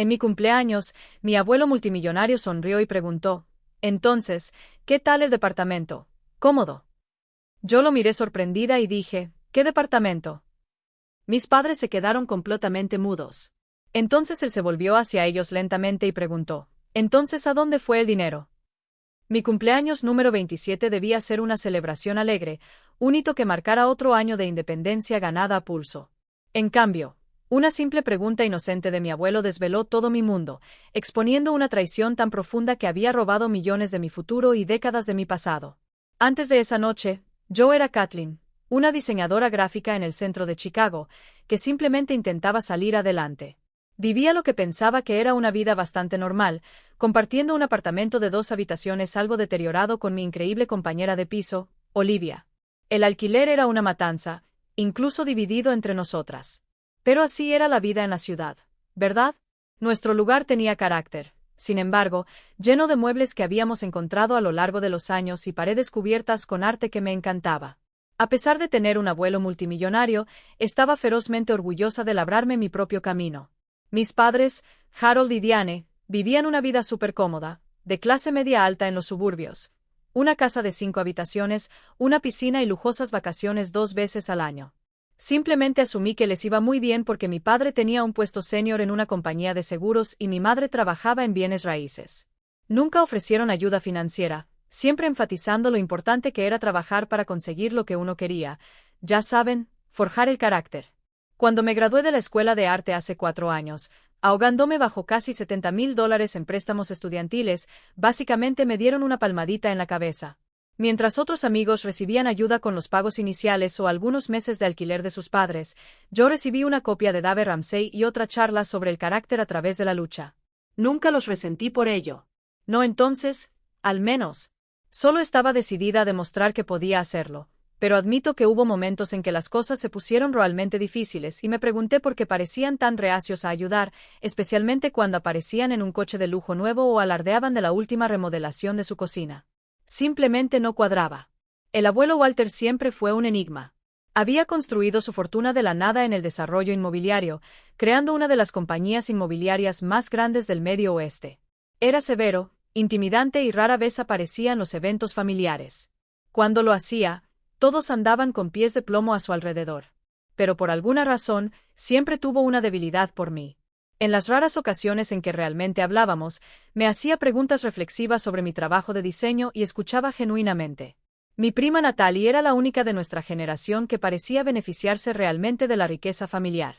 En mi cumpleaños, mi abuelo multimillonario sonrió y preguntó, «Entonces, ¿qué tal el departamento? ¿Cómodo?». Yo lo miré sorprendida y dije, «¿Qué departamento?». Mis padres se quedaron completamente mudos. Entonces él se volvió hacia ellos lentamente y preguntó, «Entonces, ¿a dónde fue el dinero?». Mi cumpleaños número 27 debía ser una celebración alegre, un hito que marcara otro año de independencia ganada a pulso. En cambio, una simple pregunta inocente de mi abuelo desveló todo mi mundo, exponiendo una traición tan profunda que había robado millones de mi futuro y décadas de mi pasado. Antes de esa noche, yo era Kathleen, una diseñadora gráfica en el centro de Chicago, que simplemente intentaba salir adelante. Vivía lo que pensaba que era una vida bastante normal, compartiendo un apartamento de 2 habitaciones algo deteriorado con mi increíble compañera de piso, Olivia. El alquiler era una matanza, incluso dividido entre nosotras. Pero así era la vida en la ciudad, ¿verdad? Nuestro lugar tenía carácter, sin embargo, lleno de muebles que habíamos encontrado a lo largo de los años y paredes cubiertas con arte que me encantaba. A pesar de tener un abuelo multimillonario, estaba ferozmente orgullosa de labrarme mi propio camino. Mis padres, Harold y Diane, vivían una vida súper cómoda, de clase media alta en los suburbios. Una casa de 5 habitaciones, una piscina y lujosas vacaciones 2 veces al año. Simplemente asumí que les iba muy bien porque mi padre tenía un puesto senior en una compañía de seguros y mi madre trabajaba en bienes raíces. Nunca ofrecieron ayuda financiera, siempre enfatizando lo importante que era trabajar para conseguir lo que uno quería. Ya saben, forjar el carácter. Cuando me gradué de la escuela de arte hace 4 años, ahogándome bajo casi $70,000 en préstamos estudiantiles, básicamente me dieron una palmadita en la cabeza. Mientras otros amigos recibían ayuda con los pagos iniciales o algunos meses de alquiler de sus padres, yo recibí una copia de Dave Ramsey y otra charla sobre el carácter a través de la lucha. Nunca los resentí por ello. No entonces, al menos. Solo estaba decidida a demostrar que podía hacerlo. Pero admito que hubo momentos en que las cosas se pusieron realmente difíciles y me pregunté por qué parecían tan reacios a ayudar, especialmente cuando aparecían en un coche de lujo nuevo o alardeaban de la última remodelación de su cocina. Simplemente no cuadraba. El abuelo Walter siempre fue un enigma. Había construido su fortuna de la nada en el desarrollo inmobiliario, creando una de las compañías inmobiliarias más grandes del Medio Oeste. Era severo, intimidante y rara vez aparecía en los eventos familiares. Cuando lo hacía, todos andaban con pies de plomo a su alrededor. Pero por alguna razón, siempre tuvo una debilidad por mí. En las raras ocasiones en que realmente hablábamos, me hacía preguntas reflexivas sobre mi trabajo de diseño y escuchaba genuinamente. Mi prima Natalie era la única de nuestra generación que parecía beneficiarse realmente de la riqueza familiar.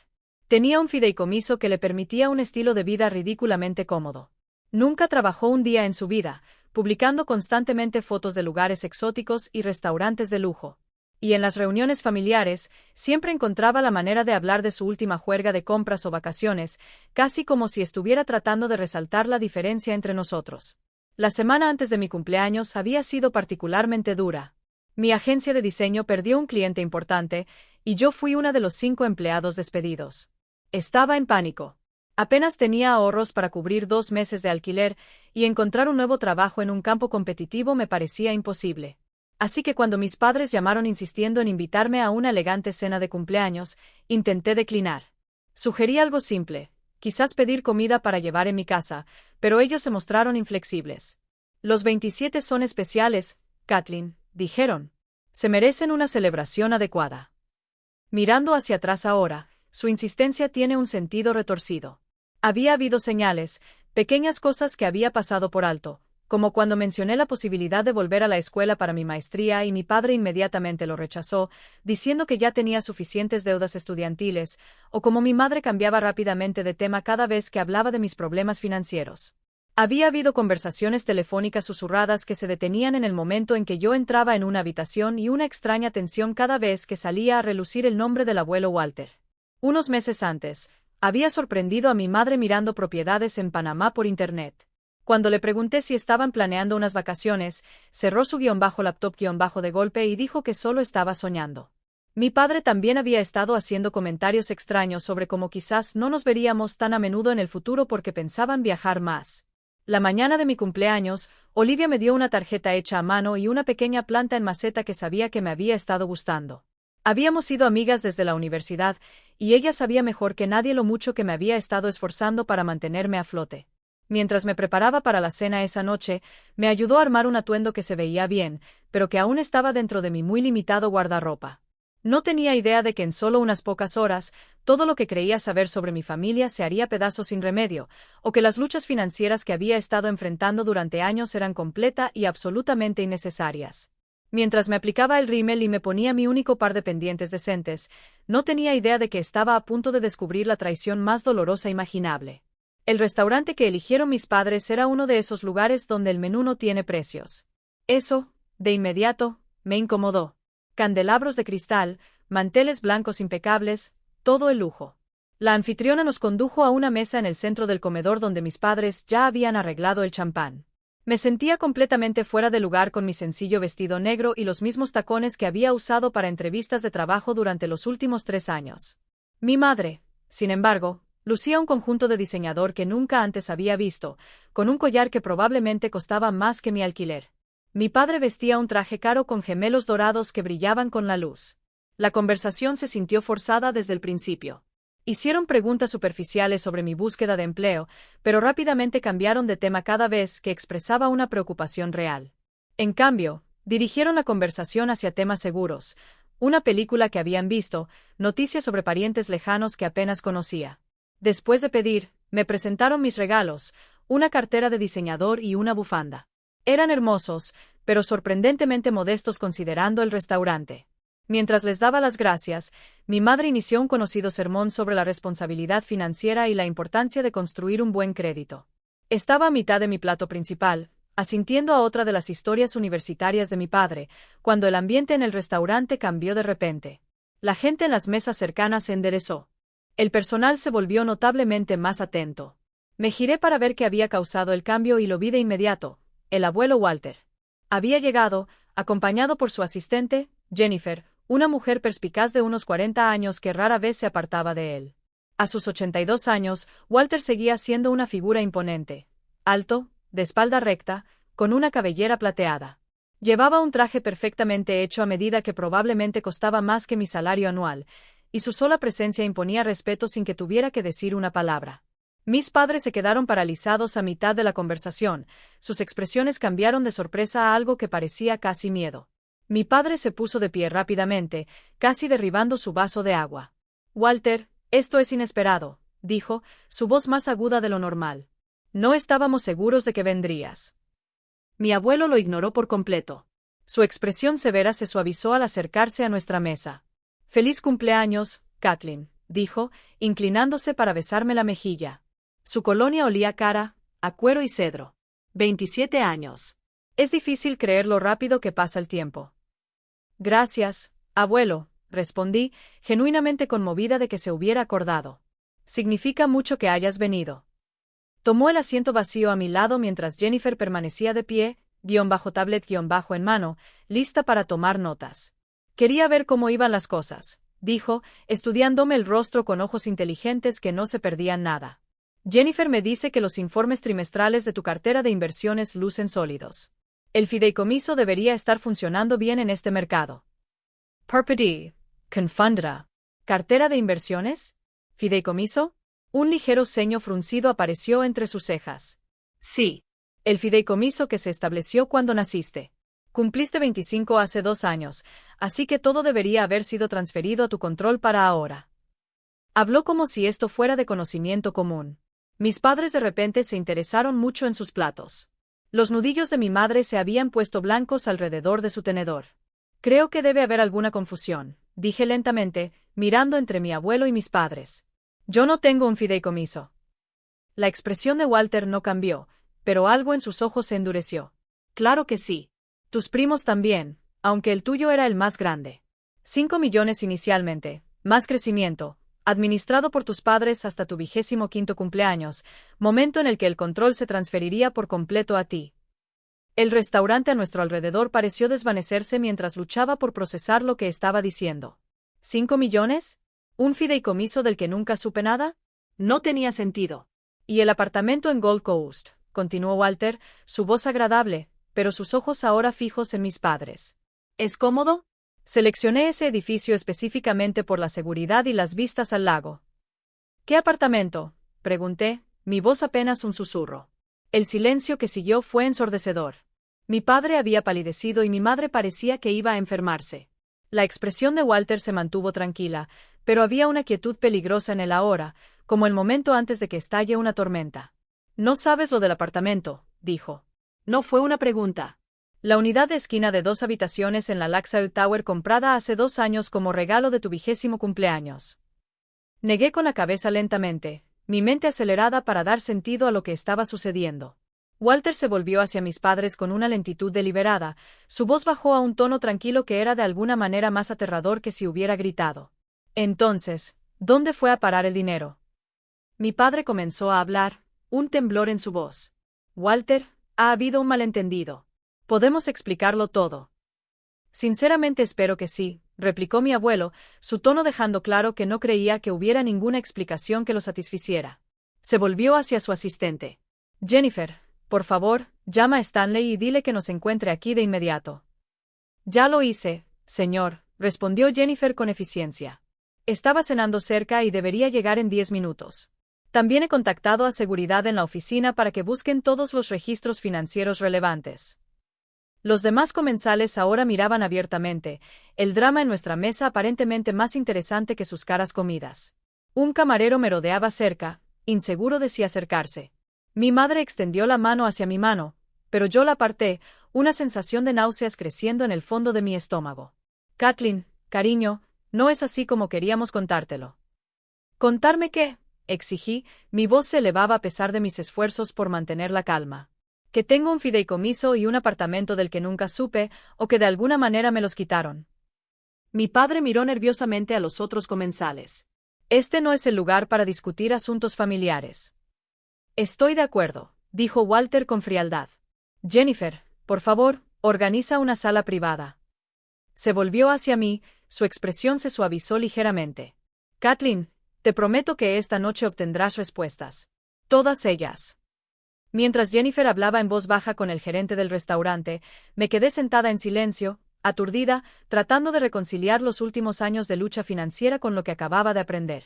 Tenía un fideicomiso que le permitía un estilo de vida ridículamente cómodo. Nunca trabajó un día en su vida, publicando constantemente fotos de lugares exóticos y restaurantes de lujo. Y en las reuniones familiares, siempre encontraba la manera de hablar de su última juerga de compras o vacaciones, casi como si estuviera tratando de resaltar la diferencia entre nosotros. La semana antes de mi cumpleaños había sido particularmente dura. Mi agencia de diseño perdió un cliente importante, y yo fui una de los 5 empleados despedidos. Estaba en pánico. Apenas tenía ahorros para cubrir 2 meses de alquiler, y encontrar un nuevo trabajo en un campo competitivo me parecía imposible. Así que cuando mis padres llamaron insistiendo en invitarme a una elegante cena de cumpleaños, intenté declinar. Sugerí algo simple, quizás pedir comida para llevar en mi casa, pero ellos se mostraron inflexibles. Los 27 son especiales, Kathleen, dijeron. Se merecen una celebración adecuada. Mirando hacia atrás ahora, su insistencia tiene un sentido retorcido. Había habido señales, pequeñas cosas que había pasado por alto, como cuando mencioné la posibilidad de volver a la escuela para mi maestría y mi padre inmediatamente lo rechazó, diciendo que ya tenía suficientes deudas estudiantiles, o como mi madre cambiaba rápidamente de tema cada vez que hablaba de mis problemas financieros. Había habido conversaciones telefónicas susurradas que se detenían en el momento en que yo entraba en una habitación y una extraña tensión cada vez que salía a relucir el nombre del abuelo Walter. Unos meses antes, había sorprendido a mi madre mirando propiedades en Panamá por internet. Cuando le pregunté si estaban planeando unas vacaciones, cerró su laptop de golpe y dijo que solo estaba soñando. Mi padre también había estado haciendo comentarios extraños sobre cómo quizás no nos veríamos tan a menudo en el futuro porque pensaban viajar más. La mañana de mi cumpleaños, Olivia me dio una tarjeta hecha a mano y una pequeña planta en maceta que sabía que me había estado gustando. Habíamos sido amigas desde la universidad, y ella sabía mejor que nadie lo mucho que me había estado esforzando para mantenerme a flote. Mientras me preparaba para la cena esa noche, me ayudó a armar un atuendo que se veía bien, pero que aún estaba dentro de mi muy limitado guardarropa. No tenía idea de que en solo unas pocas horas, todo lo que creía saber sobre mi familia se haría pedazos sin remedio, o que las luchas financieras que había estado enfrentando durante años eran completa y absolutamente innecesarias. Mientras me aplicaba el rímel y me ponía mi único par de pendientes decentes, no tenía idea de que estaba a punto de descubrir la traición más dolorosa imaginable. El restaurante que eligieron mis padres era uno de esos lugares donde el menú no tiene precios. Eso, de inmediato, me incomodó. Candelabros de cristal, manteles blancos impecables, todo el lujo. La anfitriona nos condujo a una mesa en el centro del comedor donde mis padres ya habían arreglado el champán. Me sentía completamente fuera de lugar con mi sencillo vestido negro y los mismos tacones que había usado para entrevistas de trabajo durante los últimos 3 años. Mi madre, sin embargo, lucía un conjunto de diseñador que nunca antes había visto, con un collar que probablemente costaba más que mi alquiler. Mi padre vestía un traje caro con gemelos dorados que brillaban con la luz. La conversación se sintió forzada desde el principio. Hicieron preguntas superficiales sobre mi búsqueda de empleo, pero rápidamente cambiaron de tema cada vez que expresaba una preocupación real. En cambio, dirigieron la conversación hacia temas seguros, una película que habían visto, noticias sobre parientes lejanos que apenas conocía. Después de pedir, me presentaron mis regalos, una cartera de diseñador y una bufanda. Eran hermosos, pero sorprendentemente modestos considerando el restaurante. Mientras les daba las gracias, mi madre inició un conocido sermón sobre la responsabilidad financiera y la importancia de construir un buen crédito. Estaba a mitad de mi plato principal, asintiendo a otra de las historias universitarias de mi padre, cuando el ambiente en el restaurante cambió de repente. La gente en las mesas cercanas se enderezó. El personal se volvió notablemente más atento. Me giré para ver qué había causado el cambio y lo vi de inmediato. El abuelo Walter. Había llegado, acompañado por su asistente, Jennifer, una mujer perspicaz de unos 40 años que rara vez se apartaba de él. A sus 82 años, Walter seguía siendo una figura imponente, alto, de espalda recta, con una cabellera plateada. Llevaba un traje perfectamente hecho a medida que probablemente costaba más que mi salario anual, y su sola presencia imponía respeto sin que tuviera que decir una palabra. Mis padres se quedaron paralizados a mitad de la conversación, sus expresiones cambiaron de sorpresa a algo que parecía casi miedo. Mi padre se puso de pie rápidamente, casi derribando su vaso de agua. Walter, esto es inesperado, dijo, su voz más aguda de lo normal. No estábamos seguros de que vendrías. Mi abuelo lo ignoró por completo. Su expresión severa se suavizó al acercarse a nuestra mesa. Feliz cumpleaños, Kathleen, dijo, inclinándose para besarme la mejilla. Su colonia olía cara, a cuero y cedro. 27 años. Es difícil creer lo rápido que pasa el tiempo. Gracias, abuelo, respondí, genuinamente conmovida de que se hubiera acordado. Significa mucho que hayas venido. Tomó el asiento vacío a mi lado mientras Jennifer permanecía de pie, tablet en mano, lista para tomar notas. Quería ver cómo iban las cosas, dijo, estudiándome el rostro con ojos inteligentes que no se perdían nada. Jennifer me dice que los informes trimestrales de tu cartera de inversiones lucen sólidos. El fideicomiso debería estar funcionando bien en este mercado. Perpetee, confundra. ¿Cartera de inversiones? ¿Fideicomiso? Un ligero ceño fruncido apareció entre sus cejas. Sí. El fideicomiso que se estableció cuando naciste. Cumpliste 25 hace 2 años, así que todo debería haber sido transferido a tu control para ahora. Habló como si esto fuera de conocimiento común. Mis padres de repente se interesaron mucho en sus platos. Los nudillos de mi madre se habían puesto blancos alrededor de su tenedor. Creo que debe haber alguna confusión, dije lentamente, mirando entre mi abuelo y mis padres. Yo no tengo un fideicomiso. La expresión de Walter no cambió, pero algo en sus ojos se endureció. Claro que sí. Tus primos también, aunque el tuyo era el más grande. 5 millones inicialmente, más crecimiento, administrado por tus padres hasta tu 25º cumpleaños, momento en el que el control se transferiría por completo a ti. El restaurante a nuestro alrededor pareció desvanecerse mientras luchaba por procesar lo que estaba diciendo. ¿5 millones? ¿Un fideicomiso del que nunca supe nada? No tenía sentido. Y el apartamento en Gold Coast, continuó Walter, su voz agradable, pero sus ojos ahora fijos en mis padres. ¿Es cómodo? Seleccioné ese edificio específicamente por la seguridad y las vistas al lago. ¿Qué apartamento?, pregunté, mi voz apenas un susurro. El silencio que siguió fue ensordecedor. Mi padre había palidecido y mi madre parecía que iba a enfermarse. La expresión de Walter se mantuvo tranquila, pero había una quietud peligrosa en él ahora, como el momento antes de que estalle una tormenta. «No sabes lo del apartamento», dijo. No fue una pregunta. La unidad de esquina de 2 habitaciones en la Laxale Tower comprada hace 2 años como regalo de tu 20º cumpleaños. Negué con la cabeza lentamente, mi mente acelerada para dar sentido a lo que estaba sucediendo. Walter se volvió hacia mis padres con una lentitud deliberada, su voz bajó a un tono tranquilo que era de alguna manera más aterrador que si hubiera gritado. Entonces, ¿dónde fue a parar el dinero? Mi padre comenzó a hablar, un temblor en su voz. Walter, ha habido un malentendido. Podemos explicarlo todo. Sinceramente espero que sí, replicó mi abuelo, su tono dejando claro que no creía que hubiera ninguna explicación que lo satisficiera. Se volvió hacia su asistente. Jennifer, por favor, llama a Stanley y dile que nos encuentre aquí de inmediato. Ya lo hice, señor, respondió Jennifer con eficiencia. Estaba cenando cerca y debería llegar en 10 minutos. También he contactado a seguridad en la oficina para que busquen todos los registros financieros relevantes. Los demás comensales ahora miraban abiertamente, el drama en nuestra mesa aparentemente más interesante que sus caras comidas. Un camarero merodeaba cerca, inseguro de si acercarse. Mi madre extendió la mano hacia mi mano, pero yo la aparté, una sensación de náuseas creciendo en el fondo de mi estómago. Kathleen, cariño, no es así como queríamos contártelo. ¿Contarme qué?, exigí, mi voz se elevaba a pesar de mis esfuerzos por mantener la calma. Que tengo un fideicomiso y un apartamento del que nunca supe, o que de alguna manera me los quitaron. Mi padre miró nerviosamente a los otros comensales. Este no es el lugar para discutir asuntos familiares. Estoy de acuerdo, dijo Walter con frialdad. Jennifer, por favor, organiza una sala privada. Se volvió hacia mí, su expresión se suavizó ligeramente. Kathleen, te prometo que esta noche obtendrás respuestas. Todas ellas. Mientras Jennifer hablaba en voz baja con el gerente del restaurante, me quedé sentada en silencio, aturdida, tratando de reconciliar los últimos años de lucha financiera con lo que acababa de aprender.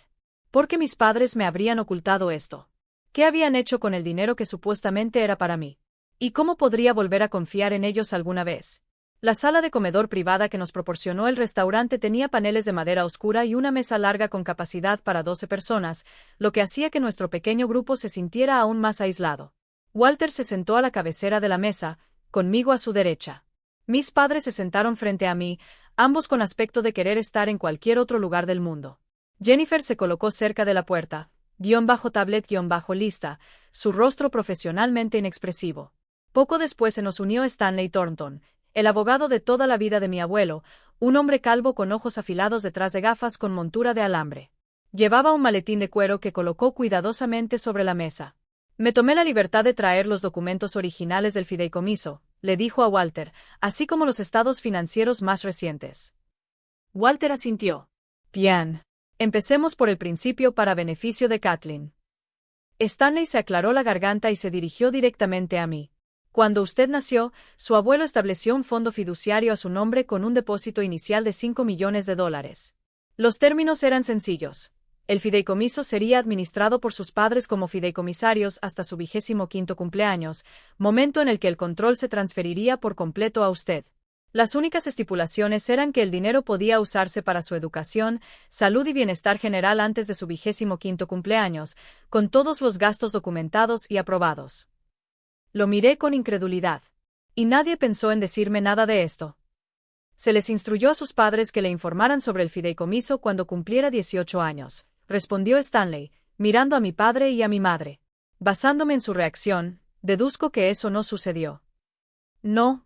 ¿Por qué mis padres me habrían ocultado esto? ¿Qué habían hecho con el dinero que supuestamente era para mí? ¿Y cómo podría volver a confiar en ellos alguna vez? La sala de comedor privada que nos proporcionó el restaurante tenía paneles de madera oscura y una mesa larga con capacidad para 12 personas, lo que hacía que nuestro pequeño grupo se sintiera aún más aislado. Walter se sentó a la cabecera de la mesa, conmigo a su derecha. Mis padres se sentaron frente a mí, ambos con aspecto de querer estar en cualquier otro lugar del mundo. Jennifer se colocó cerca de la puerta, tablet-lista, su rostro profesionalmente inexpresivo. Poco después se nos unió Stanley Thornton, el abogado de toda la vida de mi abuelo, un hombre calvo con ojos afilados detrás de gafas con montura de alambre. Llevaba un maletín de cuero que colocó cuidadosamente sobre la mesa. Me tomé la libertad de traer los documentos originales del fideicomiso, le dijo a Walter, así como los estados financieros más recientes. Walter asintió. Bien. Empecemos por el principio para beneficio de Kathleen. Stanley se aclaró la garganta y se dirigió directamente a mí. Cuando usted nació, su abuelo estableció un fondo fiduciario a su nombre con un depósito inicial de $5 millones. Los términos eran sencillos. El fideicomiso sería administrado por sus padres como fideicomisarios hasta su 25º cumpleaños, momento en el que el control se transferiría por completo a usted. Las únicas estipulaciones eran que el dinero podía usarse para su educación, salud y bienestar general antes de su 25º cumpleaños, con todos los gastos documentados y aprobados. Lo miré con incredulidad. Y nadie pensó en decirme nada de esto. Se les instruyó a sus padres que le informaran sobre el fideicomiso cuando cumpliera 18 años, respondió Stanley, mirando a mi padre y a mi madre. Basándome en su reacción, deduzco que eso no sucedió. No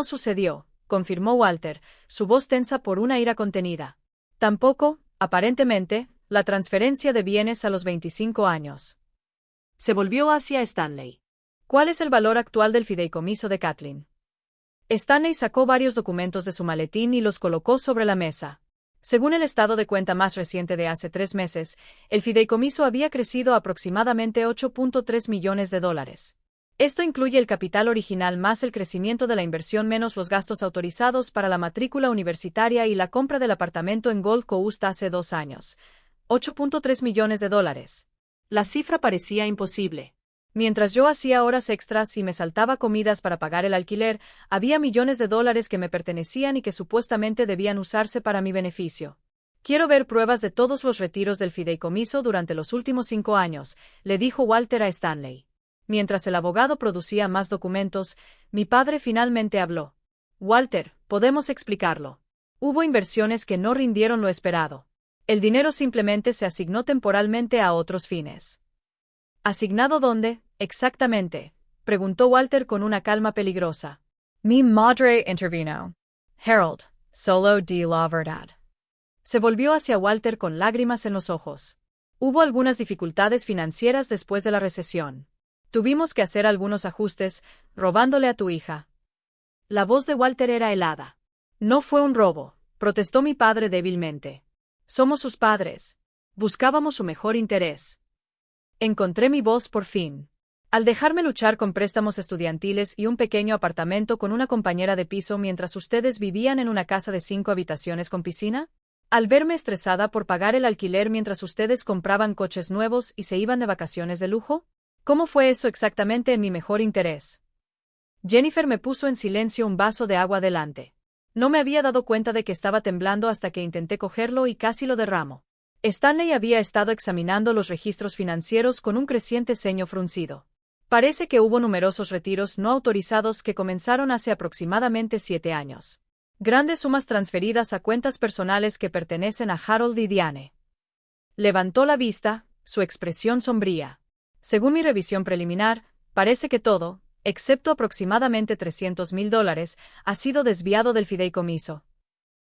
sucedió, confirmó Walter, su voz tensa por una ira contenida. Tampoco, aparentemente, la transferencia de bienes a los 25 años. Se volvió hacia Stanley. ¿Cuál es el valor actual del fideicomiso de Kathleen? Stanley sacó varios documentos de su maletín y los colocó sobre la mesa. Según el estado de cuenta más reciente de hace 3 meses, el fideicomiso había crecido a aproximadamente $8.3 millones. Esto incluye el capital original más el crecimiento de la inversión menos los gastos autorizados para la matrícula universitaria y la compra del apartamento en Gold Coast hace 2 años. 8.3 millones de dólares. La cifra parecía imposible. Mientras yo hacía horas extras y me saltaba comidas para pagar el alquiler, había millones de dólares que me pertenecían y que supuestamente debían usarse para mi beneficio. Quiero ver pruebas de todos los retiros del fideicomiso durante los últimos 5 años, le dijo Walter a Stanley. Mientras el abogado producía más documentos, mi padre finalmente habló. Walter, podemos explicarlo. Hubo inversiones que no rindieron lo esperado. El dinero simplemente se asignó temporalmente a otros fines. ¿Asignado dónde, exactamente?, preguntó Walter con una calma peligrosa. Mi madre intervino. Harold, solo di la verdad. Se volvió hacia Walter con lágrimas en los ojos. Hubo algunas dificultades financieras después de la recesión. Tuvimos que hacer algunos ajustes, robándole a tu hija. La voz de Walter era helada. No fue un robo, protestó mi padre débilmente. Somos sus padres. Buscábamos su mejor interés. Encontré mi voz por fin. Al dejarme luchar con préstamos estudiantiles y un pequeño apartamento con una compañera de piso mientras ustedes vivían en una casa de 5 habitaciones con piscina, al verme estresada por pagar el alquiler mientras ustedes compraban coches nuevos y se iban de vacaciones de lujo, ¿cómo fue eso exactamente en mi mejor interés? Jennifer me puso en silencio un vaso de agua delante. No me había dado cuenta de que estaba temblando hasta que intenté cogerlo y casi lo derramo. Stanley había estado examinando los registros financieros con un creciente ceño fruncido. Parece que hubo numerosos retiros no autorizados que comenzaron hace aproximadamente 7 años. Grandes sumas transferidas a cuentas personales que pertenecen a Harold y Diane. Levantó la vista, su expresión sombría. Según mi revisión preliminar, parece que todo, excepto aproximadamente $300,000, ha sido desviado del fideicomiso.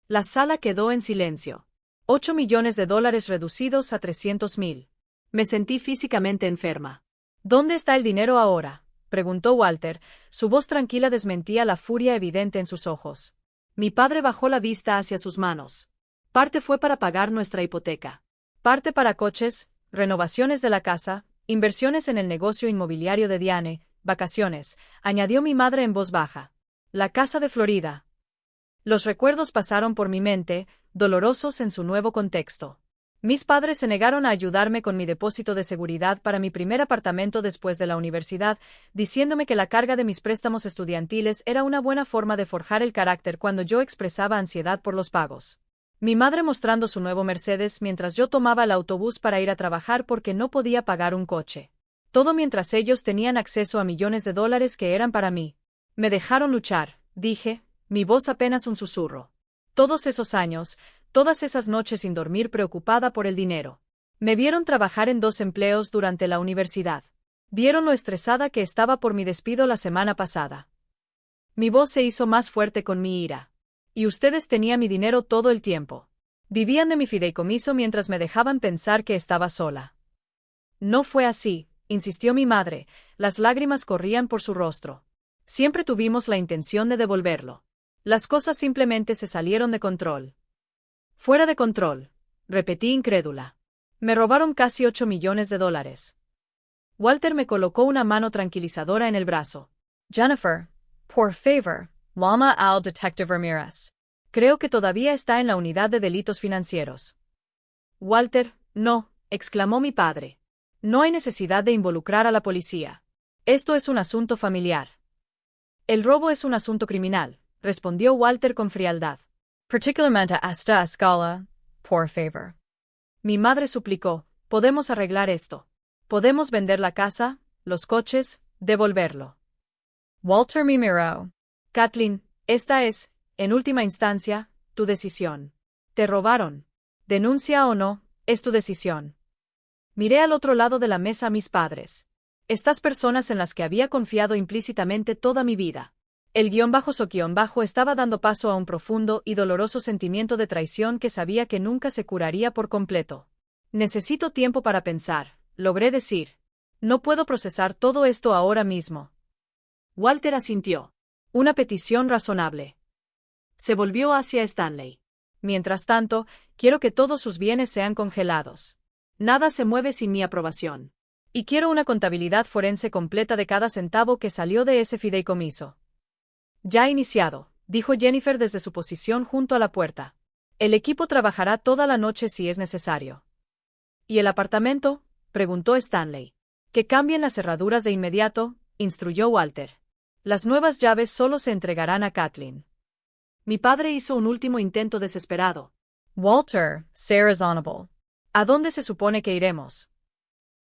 La sala quedó en silencio. 8 millones de dólares reducidos a 300,000. Me sentí físicamente enferma. ¿Dónde está el dinero ahora?, preguntó Walter, su voz tranquila desmentía la furia evidente en sus ojos. Mi padre bajó la vista hacia sus manos. Parte fue para pagar nuestra hipoteca. Parte para coches, renovaciones de la casa, inversiones en el negocio inmobiliario de Diane, vacaciones, añadió mi madre en voz baja. La casa de Florida. Los recuerdos pasaron por mi mente, dolorosos en su nuevo contexto. Mis padres se negaron a ayudarme con mi depósito de seguridad para mi primer apartamento después de la universidad, diciéndome que la carga de mis préstamos estudiantiles era una buena forma de forjar el carácter cuando yo expresaba ansiedad por los pagos. Mi madre mostrando su nuevo Mercedes mientras yo tomaba el autobús para ir a trabajar porque no podía pagar un coche. Todo mientras ellos tenían acceso a millones de dólares que eran para mí. Me dejaron luchar, dije, mi voz apenas un susurro. Todos esos años, todas esas noches sin dormir preocupada por el dinero. Me vieron trabajar en 2 empleos durante la universidad. Vieron lo estresada que estaba por mi despido la semana pasada. Mi voz se hizo más fuerte con mi ira. Y ustedes tenían mi dinero todo el tiempo. Vivían de mi fideicomiso mientras me dejaban pensar que estaba sola. No fue así, insistió mi madre, las lágrimas corrían por su rostro. Siempre tuvimos la intención de devolverlo. Las cosas simplemente se salieron de control. Fuera de control, repetí incrédula. Me robaron casi 8 millones de dólares. Walter me colocó una mano tranquilizadora en el brazo. Jennifer, por favor, llama al detective Ramirez. Creo que todavía está en la unidad de delitos financieros. Walter, no, exclamó mi padre. No hay necesidad de involucrar a la policía. Esto es un asunto familiar. El robo es un asunto criminal, respondió Walter con frialdad. Particularmente a esta escala, por favor. Mi madre suplicó, podemos arreglar esto. Podemos vender la casa, los coches, devolverlo. Walter me miró. Kathleen, esta es, en última instancia, tu decisión. Te robaron. Denuncia o no, es tu decisión. Miré al otro lado de la mesa a mis padres. Estas personas en las que había confiado implícitamente toda mi vida. El _so_ estaba dando paso a un profundo y doloroso sentimiento de traición que sabía que nunca se curaría por completo. Necesito tiempo para pensar, logré decir. No puedo procesar todo esto ahora mismo. Walter asintió. Una petición razonable. Se volvió hacia Stanley. Mientras tanto, quiero que todos sus bienes sean congelados. Nada se mueve sin mi aprobación. Y quiero una contabilidad forense completa de cada centavo que salió de ese fideicomiso. Ya iniciado, dijo Jennifer desde su posición junto a la puerta. El equipo trabajará toda la noche si es necesario. ¿Y el apartamento?, preguntó Stanley. Que cambien las cerraduras de inmediato, instruyó Walter. Las nuevas llaves solo se entregarán a Kathleen. Mi padre hizo un último intento desesperado. Walter, sé razonable. ¿A dónde se supone que iremos?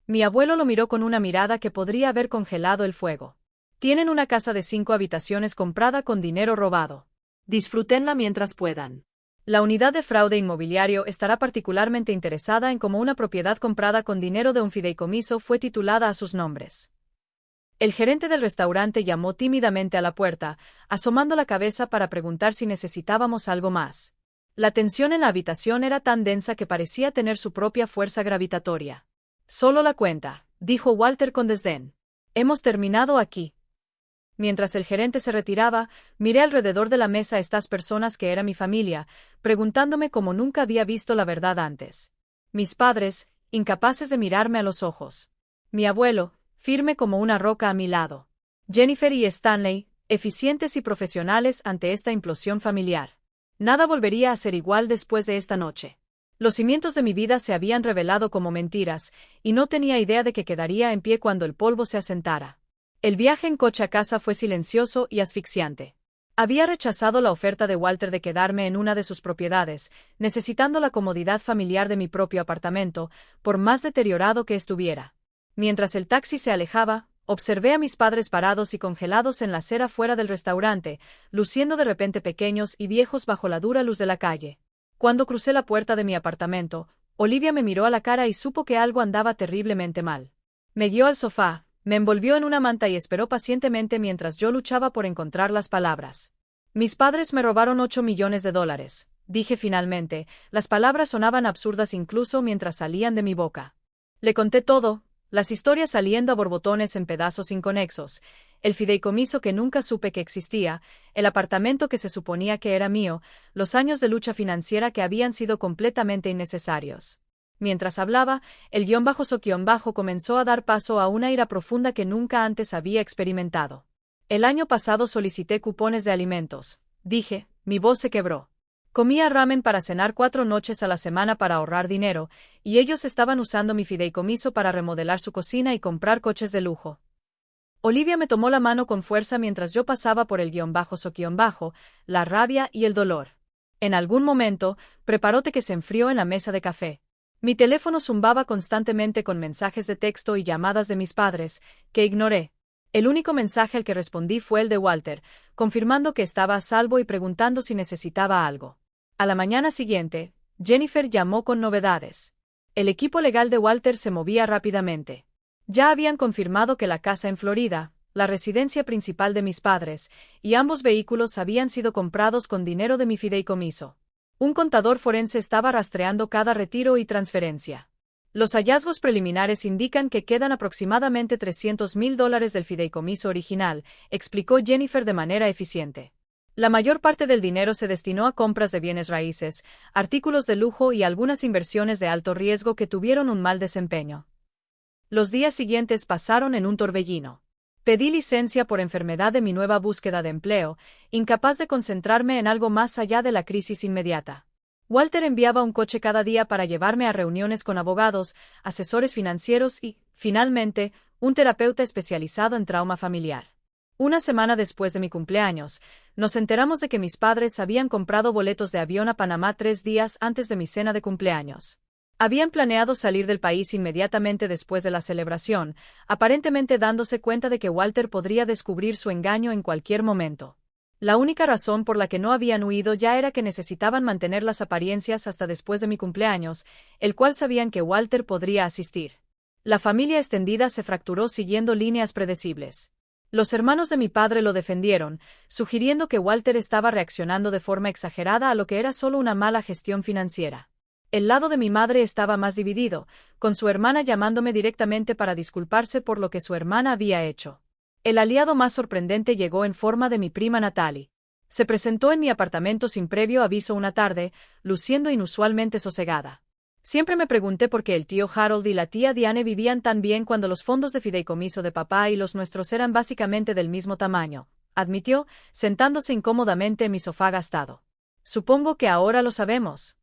Mi abuelo lo miró con una mirada que podría haber congelado el fuego. Tienen una casa de 5 habitaciones comprada con dinero robado. Disfrútenla mientras puedan. La unidad de fraude inmobiliario estará particularmente interesada en cómo una propiedad comprada con dinero de un fideicomiso fue titulada a sus nombres. El gerente del restaurante llamó tímidamente a la puerta, asomando la cabeza para preguntar si necesitábamos algo más. La tensión en la habitación era tan densa que parecía tener su propia fuerza gravitatoria. Solo la cuenta, dijo Walter con desdén. Hemos terminado aquí. Mientras el gerente se retiraba, miré alrededor de la mesa a estas personas que era mi familia, preguntándome como nunca había visto la verdad antes. Mis padres, incapaces de mirarme a los ojos. Mi abuelo, firme como una roca a mi lado. Jennifer y Stanley, eficientes y profesionales ante esta implosión familiar. Nada volvería a ser igual después de esta noche. Los cimientos de mi vida se habían revelado como mentiras, y no tenía idea de que quedaría en pie cuando el polvo se asentara. El viaje en coche a casa fue silencioso y asfixiante. Había rechazado la oferta de Walter de quedarme en una de sus propiedades, necesitando la comodidad familiar de mi propio apartamento, por más deteriorado que estuviera. Mientras el taxi se alejaba, observé a mis padres parados y congelados en la acera fuera del restaurante, luciendo de repente pequeños y viejos bajo la dura luz de la calle. Cuando crucé la puerta de mi apartamento, Olivia me miró a la cara y supo que algo andaba terriblemente mal. Me guió al sofá, me envolvió en una manta y esperó pacientemente mientras yo luchaba por encontrar las palabras. Mis padres me robaron $8 millones, dije finalmente. Las palabras sonaban absurdas incluso mientras salían de mi boca. Le conté todo, las historias saliendo a borbotones en pedazos inconexos, el fideicomiso que nunca supe que existía, el apartamento que se suponía que era mío, los años de lucha financiera que habían sido completamente innecesarios. Mientras hablaba, el _so_ comenzó a dar paso a una ira profunda que nunca antes había experimentado. El año pasado solicité cupones de alimentos, dije, mi voz se quebró. Comía ramen para cenar 4 noches a la semana para ahorrar dinero, y ellos estaban usando mi fideicomiso para remodelar su cocina y comprar coches de lujo. Olivia me tomó la mano con fuerza mientras yo pasaba por el _so_ la rabia y el dolor. En algún momento, preparó té que se enfrió en la mesa de café. Mi teléfono zumbaba constantemente con mensajes de texto y llamadas de mis padres, que ignoré. El único mensaje al que respondí fue el de Walter, confirmando que estaba a salvo y preguntando si necesitaba algo. A la mañana siguiente, Jennifer llamó con novedades. El equipo legal de Walter se movía rápidamente. Ya habían confirmado que la casa en Florida, la residencia principal de mis padres, y ambos vehículos habían sido comprados con dinero de mi fideicomiso. Un contador forense estaba rastreando cada retiro y transferencia. Los hallazgos preliminares indican que quedan aproximadamente $300,000 del fideicomiso original, explicó Jennifer de manera eficiente. La mayor parte del dinero se destinó a compras de bienes raíces, artículos de lujo y algunas inversiones de alto riesgo que tuvieron un mal desempeño. Los días siguientes pasaron en un torbellino. Pedí licencia por enfermedad de mi nueva búsqueda de empleo, incapaz de concentrarme en algo más allá de la crisis inmediata. Walter enviaba un coche cada día para llevarme a reuniones con abogados, asesores financieros y, finalmente, un terapeuta especializado en trauma familiar. Una semana después de mi cumpleaños, nos enteramos de que mis padres habían comprado boletos de avión a Panamá 3 días antes de mi cena de cumpleaños. Habían planeado salir del país inmediatamente después de la celebración, aparentemente dándose cuenta de que Walter podría descubrir su engaño en cualquier momento. La única razón por la que no habían huido ya era que necesitaban mantener las apariencias hasta después de mi cumpleaños, el cual sabían que Walter podría asistir. La familia extendida se fracturó siguiendo líneas predecibles. Los hermanos de mi padre lo defendieron, sugiriendo que Walter estaba reaccionando de forma exagerada a lo que era solo una mala gestión financiera. El lado de mi madre estaba más dividido, con su hermana llamándome directamente para disculparse por lo que su hermana había hecho. El aliado más sorprendente llegó en forma de mi prima Natalie. Se presentó en mi apartamento sin previo aviso una tarde, luciendo inusualmente sosegada. Siempre me pregunté por qué el tío Harold y la tía Diane vivían tan bien cuando los fondos de fideicomiso de papá y los nuestros eran básicamente del mismo tamaño, admitió, sentándose incómodamente en mi sofá gastado. Supongo que ahora lo sabemos.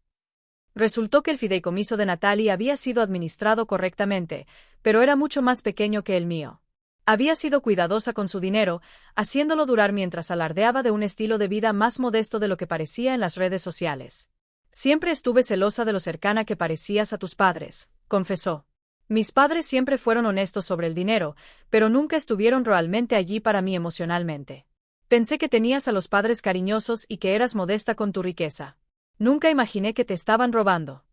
Resultó que el fideicomiso de Natalie había sido administrado correctamente, pero era mucho más pequeño que el mío. Había sido cuidadosa con su dinero, haciéndolo durar mientras alardeaba de un estilo de vida más modesto de lo que parecía en las redes sociales. Siempre estuve celosa de lo cercana que parecías a tus padres, confesó. Mis padres siempre fueron honestos sobre el dinero, pero nunca estuvieron realmente allí para mí emocionalmente. Pensé que tenías a los padres cariñosos y que eras modesta con tu riqueza. Nunca imaginé que te estaban robando.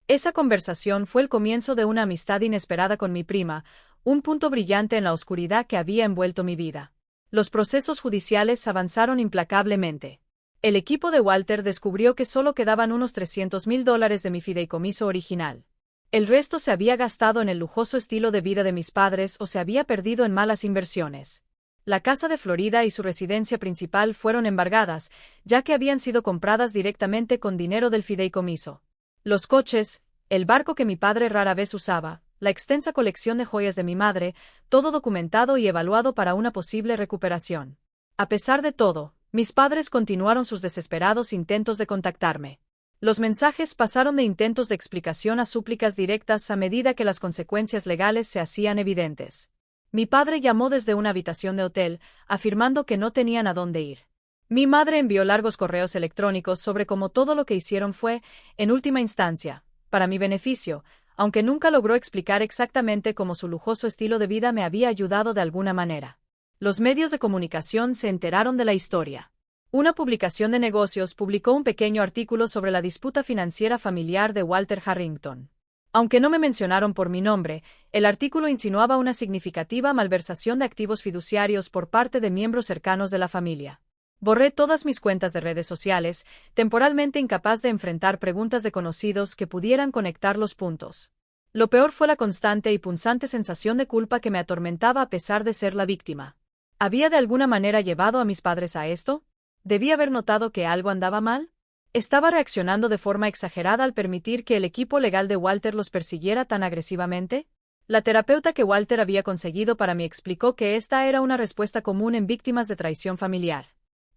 Esa conversación fue el comienzo de una amistad inesperada con mi prima, un punto brillante en la oscuridad que había envuelto mi vida. Los procesos judiciales avanzaron implacablemente. El equipo de Walter descubrió que solo quedaban unos $300,000 de mi fideicomiso original. El resto se había gastado en el lujoso estilo de vida de mis padres o se había perdido en malas inversiones. La casa de Florida y su residencia principal fueron embargadas, ya que habían sido compradas directamente con dinero del fideicomiso. Los coches, el barco que mi padre rara vez usaba, la extensa colección de joyas de mi madre, todo documentado y evaluado para una posible recuperación. A pesar de todo, mis padres continuaron sus desesperados intentos de contactarme. Los mensajes pasaron de intentos de explicación a súplicas directas a medida que las consecuencias legales se hacían evidentes. Mi padre llamó desde una habitación de hotel, afirmando que no tenían a dónde ir. Mi madre envió largos correos electrónicos sobre cómo todo lo que hicieron fue, en última instancia, para mi beneficio, aunque nunca logró explicar exactamente cómo su lujoso estilo de vida me había ayudado de alguna manera. Los medios de comunicación se enteraron de la historia. Una publicación de negocios publicó un pequeño artículo sobre la disputa financiera familiar de Walter Harrington. Aunque no me mencionaron por mi nombre, el artículo insinuaba una significativa malversación de activos fiduciarios por parte de miembros cercanos de la familia. Borré todas mis cuentas de redes sociales, temporalmente incapaz de enfrentar preguntas de conocidos que pudieran conectar los puntos. Lo peor fue la constante y punzante sensación de culpa que me atormentaba a pesar de ser la víctima. ¿Había de alguna manera llevado a mis padres a esto? ¿Debía haber notado que algo andaba mal? ¿Estaba reaccionando de forma exagerada al permitir que el equipo legal de Walter los persiguiera tan agresivamente? La terapeuta que Walter había conseguido para mí explicó que esta era una respuesta común en víctimas de traición familiar.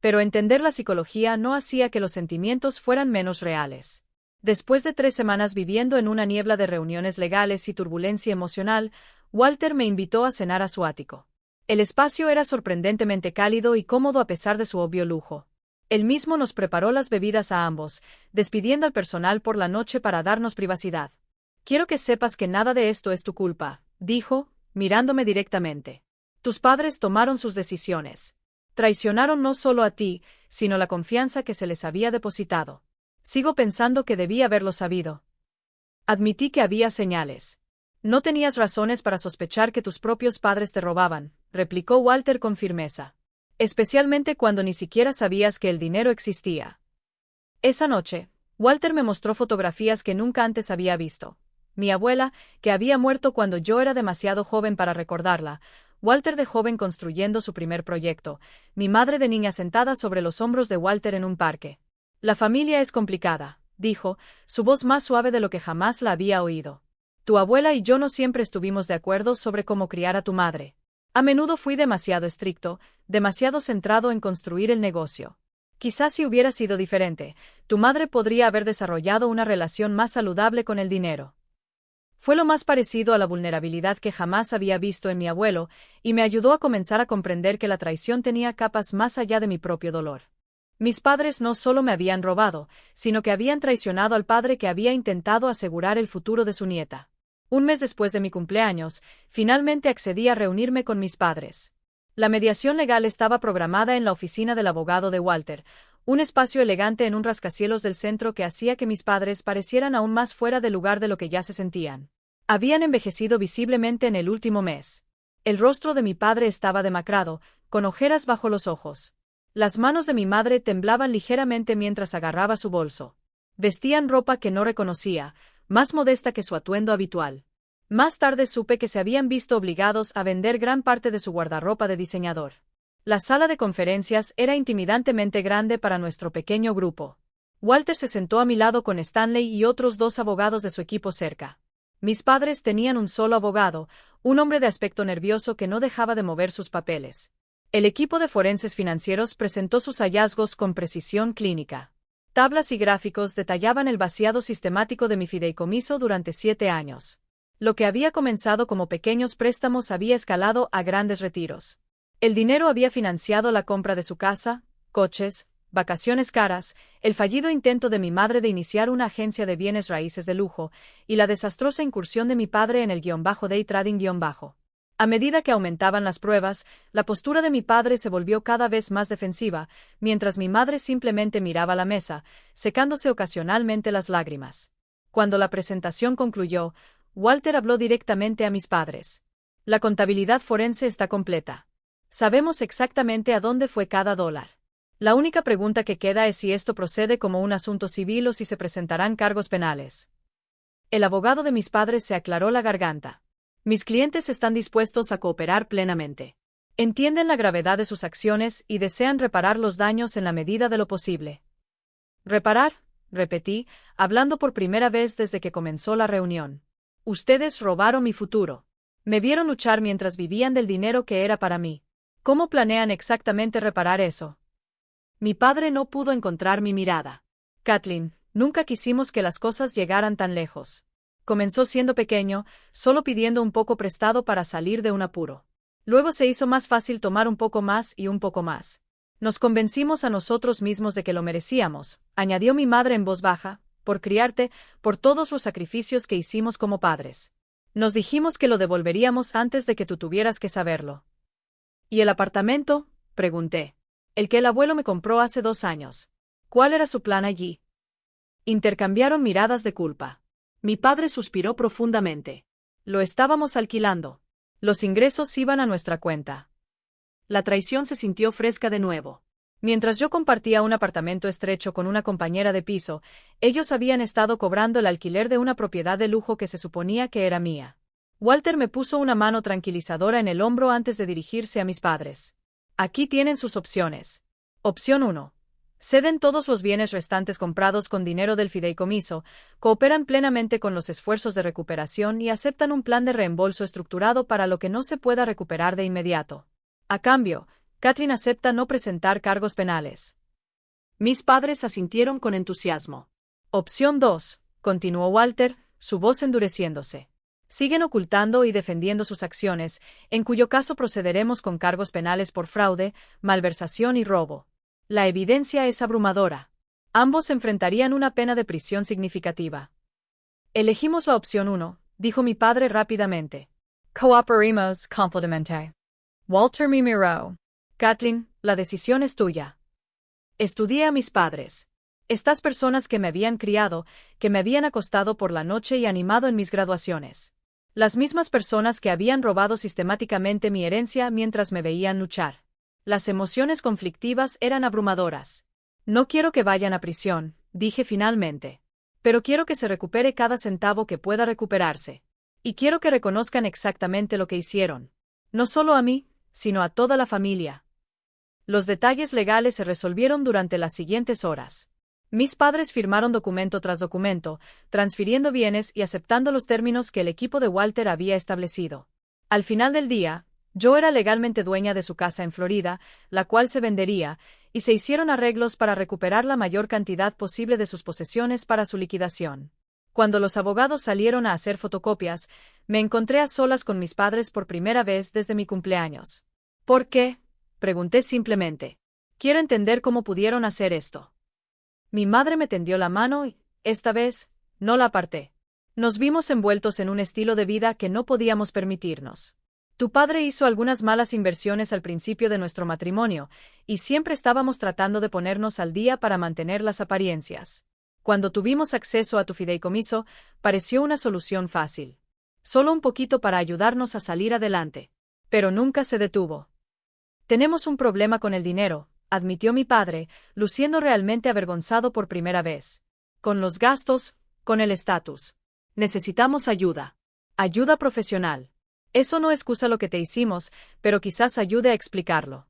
Pero entender la psicología no hacía que los sentimientos fueran menos reales. Después de 3 semanas viviendo en una niebla de reuniones legales y turbulencia emocional, Walter me invitó a cenar a su ático. El espacio era sorprendentemente cálido y cómodo a pesar de su obvio lujo. Él mismo nos preparó las bebidas a ambos, despidiendo al personal por la noche para darnos privacidad. Quiero que sepas que nada de esto es tu culpa, dijo, mirándome directamente. Tus padres tomaron sus decisiones. Traicionaron no solo a ti, sino la confianza que se les había depositado. Sigo pensando que debí haberlo sabido. Admití que había señales. No tenías razones para sospechar que tus propios padres te robaban, replicó Walter con firmeza. Especialmente cuando ni siquiera sabías que el dinero existía. Esa noche, Walter me mostró fotografías que nunca antes había visto. Mi abuela, que había muerto cuando yo era demasiado joven para recordarla, Walter de joven construyendo su primer proyecto, mi madre de niña sentada sobre los hombros de Walter en un parque. La familia es complicada, dijo, su voz más suave de lo que jamás la había oído. Tu abuela y yo no siempre estuvimos de acuerdo sobre cómo criar a tu madre. A menudo fui demasiado estricto, demasiado centrado en construir el negocio. Quizás si hubiera sido diferente, tu madre podría haber desarrollado una relación más saludable con el dinero. Fue lo más parecido a la vulnerabilidad que jamás había visto en mi abuelo, y me ayudó a comenzar a comprender que la traición tenía capas más allá de mi propio dolor. Mis padres no solo me habían robado, sino que habían traicionado al padre que había intentado asegurar el futuro de su nieta. Un mes después de mi cumpleaños, finalmente accedí a reunirme con mis padres. La mediación legal estaba programada en la oficina del abogado de Walter, un espacio elegante en un rascacielos del centro que hacía que mis padres parecieran aún más fuera de lugar de lo que ya se sentían. Habían envejecido visiblemente en el último mes. El rostro de mi padre estaba demacrado, con ojeras bajo los ojos. Las manos de mi madre temblaban ligeramente mientras agarraba su bolso. Vestían ropa que no reconocía, más modesta que su atuendo habitual. Más tarde supe que se habían visto obligados a vender gran parte de su guardarropa de diseñador. La sala de conferencias era intimidantemente grande para nuestro pequeño grupo. Walter se sentó a mi lado con Stanley y otros 2 abogados de su equipo cerca. Mis padres tenían un solo abogado, un hombre de aspecto nervioso que no dejaba de mover sus papeles. El equipo de forenses financieros presentó sus hallazgos con precisión clínica. Tablas y gráficos detallaban el vaciado sistemático de mi fideicomiso durante 7 años. Lo que había comenzado como pequeños préstamos había escalado a grandes retiros. El dinero había financiado la compra de su casa, coches, vacaciones caras, el fallido intento de mi madre de iniciar una agencia de bienes raíces de lujo, y la desastrosa incursión de mi padre en el day trading. A medida que aumentaban las pruebas, la postura de mi padre se volvió cada vez más defensiva, mientras mi madre simplemente miraba la mesa, secándose ocasionalmente las lágrimas. Cuando la presentación concluyó, Walter habló directamente a mis padres. La contabilidad forense está completa. Sabemos exactamente a dónde fue cada dólar. La única pregunta que queda es si esto procede como un asunto civil o si se presentarán cargos penales. El abogado de mis padres se aclaró la garganta. Mis clientes están dispuestos a cooperar plenamente. Entienden la gravedad de sus acciones y desean reparar los daños en la medida de lo posible. ¿Reparar?, repetí, hablando por primera vez desde que comenzó la reunión. Ustedes robaron mi futuro. Me vieron luchar mientras vivían del dinero que era para mí. ¿Cómo planean exactamente reparar eso? Mi padre no pudo encontrar mi mirada. Kathleen, nunca quisimos que las cosas llegaran tan lejos. Comenzó siendo pequeño, solo pidiendo un poco prestado para salir de un apuro. Luego se hizo más fácil tomar un poco más y un poco más. Nos convencimos a nosotros mismos de que lo merecíamos, añadió mi madre en voz baja, por criarte, por todos los sacrificios que hicimos como padres. Nos dijimos que lo devolveríamos antes de que tú tuvieras que saberlo. ¿Y el apartamento?, pregunté. El que el abuelo me compró hace 2 años. ¿Cuál era su plan allí? Intercambiaron miradas de culpa. Mi padre suspiró profundamente. Lo estábamos alquilando. Los ingresos iban a nuestra cuenta. La traición se sintió fresca de nuevo. Mientras yo compartía un apartamento estrecho con una compañera de piso, ellos habían estado cobrando el alquiler de una propiedad de lujo que se suponía que era mía. Walter me puso una mano tranquilizadora en el hombro antes de dirigirse a mis padres. Aquí tienen sus opciones. Opción 1. Ceden todos los bienes restantes comprados con dinero del fideicomiso, cooperan plenamente con los esfuerzos de recuperación y aceptan un plan de reembolso estructurado para lo que no se pueda recuperar de inmediato. A cambio, Kathleen acepta no presentar cargos penales. Mis padres asintieron con entusiasmo. Opción 2, continuó Walter, su voz endureciéndose. Siguen ocultando y defendiendo sus acciones, en cuyo caso procederemos con cargos penales por fraude, malversación y robo. La evidencia es abrumadora. Ambos enfrentarían una pena de prisión significativa. Elegimos la opción 1, dijo mi padre rápidamente. Cooperemos completamente. Walter me miró. Kathleen, la decisión es tuya. Estudié a mis padres. Estas personas que me habían criado, que me habían acostado por la noche y animado en mis graduaciones. Las mismas personas que habían robado sistemáticamente mi herencia mientras me veían luchar. Las emociones conflictivas eran abrumadoras. No quiero que vayan a prisión, dije finalmente. Pero quiero que se recupere cada centavo que pueda recuperarse. Y quiero que reconozcan exactamente lo que hicieron. No solo a mí, sino a toda la familia. Los detalles legales se resolvieron durante las siguientes horas. Mis padres firmaron documento tras documento, transfiriendo bienes y aceptando los términos que el equipo de Walter había establecido. Al final del día, yo era legalmente dueña de su casa en Florida, la cual se vendería, y se hicieron arreglos para recuperar la mayor cantidad posible de sus posesiones para su liquidación. Cuando los abogados salieron a hacer fotocopias, me encontré a solas con mis padres por primera vez desde mi cumpleaños. ¿Por qué?, pregunté simplemente. Quiero entender cómo pudieron hacer esto. Mi madre me tendió la mano y, esta vez, no la aparté. Nos vimos envueltos en un estilo de vida que no podíamos permitirnos. Tu padre hizo algunas malas inversiones al principio de nuestro matrimonio, y siempre estábamos tratando de ponernos al día para mantener las apariencias. Cuando tuvimos acceso a tu fideicomiso, pareció una solución fácil. Solo un poquito para ayudarnos a salir adelante. Pero nunca se detuvo. Tenemos un problema con el dinero, admitió mi padre, luciendo realmente avergonzado por primera vez. Con los gastos, con el estatus. Necesitamos ayuda. Ayuda profesional. Eso no excusa lo que te hicimos, pero quizás ayude a explicarlo.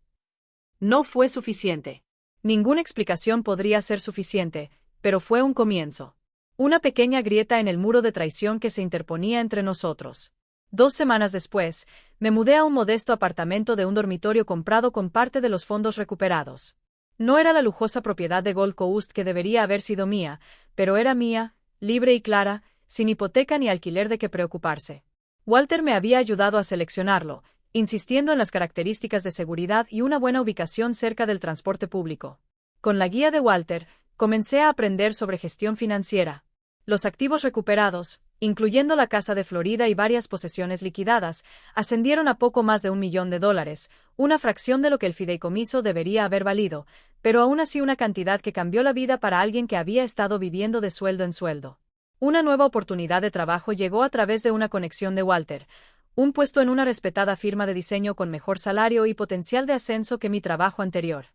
No fue suficiente. Ninguna explicación podría ser suficiente, pero fue un comienzo. Una pequeña grieta en el muro de traición que se interponía entre nosotros. 2 semanas después, me mudé a un modesto apartamento de un dormitorio comprado con parte de los fondos recuperados. No era la lujosa propiedad de Gold Coast que debería haber sido mía, pero era mía, libre y clara, sin hipoteca ni alquiler de qué preocuparse. Walter me había ayudado a seleccionarlo, insistiendo en las características de seguridad y una buena ubicación cerca del transporte público. Con la guía de Walter, comencé a aprender sobre gestión financiera. Los activos recuperados, incluyendo la casa de Florida y varias posesiones liquidadas, ascendieron a poco más de $1.000.000, una fracción de lo que el fideicomiso debería haber valido, pero aún así una cantidad que cambió la vida para alguien que había estado viviendo de sueldo en sueldo. Una nueva oportunidad de trabajo llegó a través de una conexión de Walter, un puesto en una respetada firma de diseño con mejor salario y potencial de ascenso que mi trabajo anterior.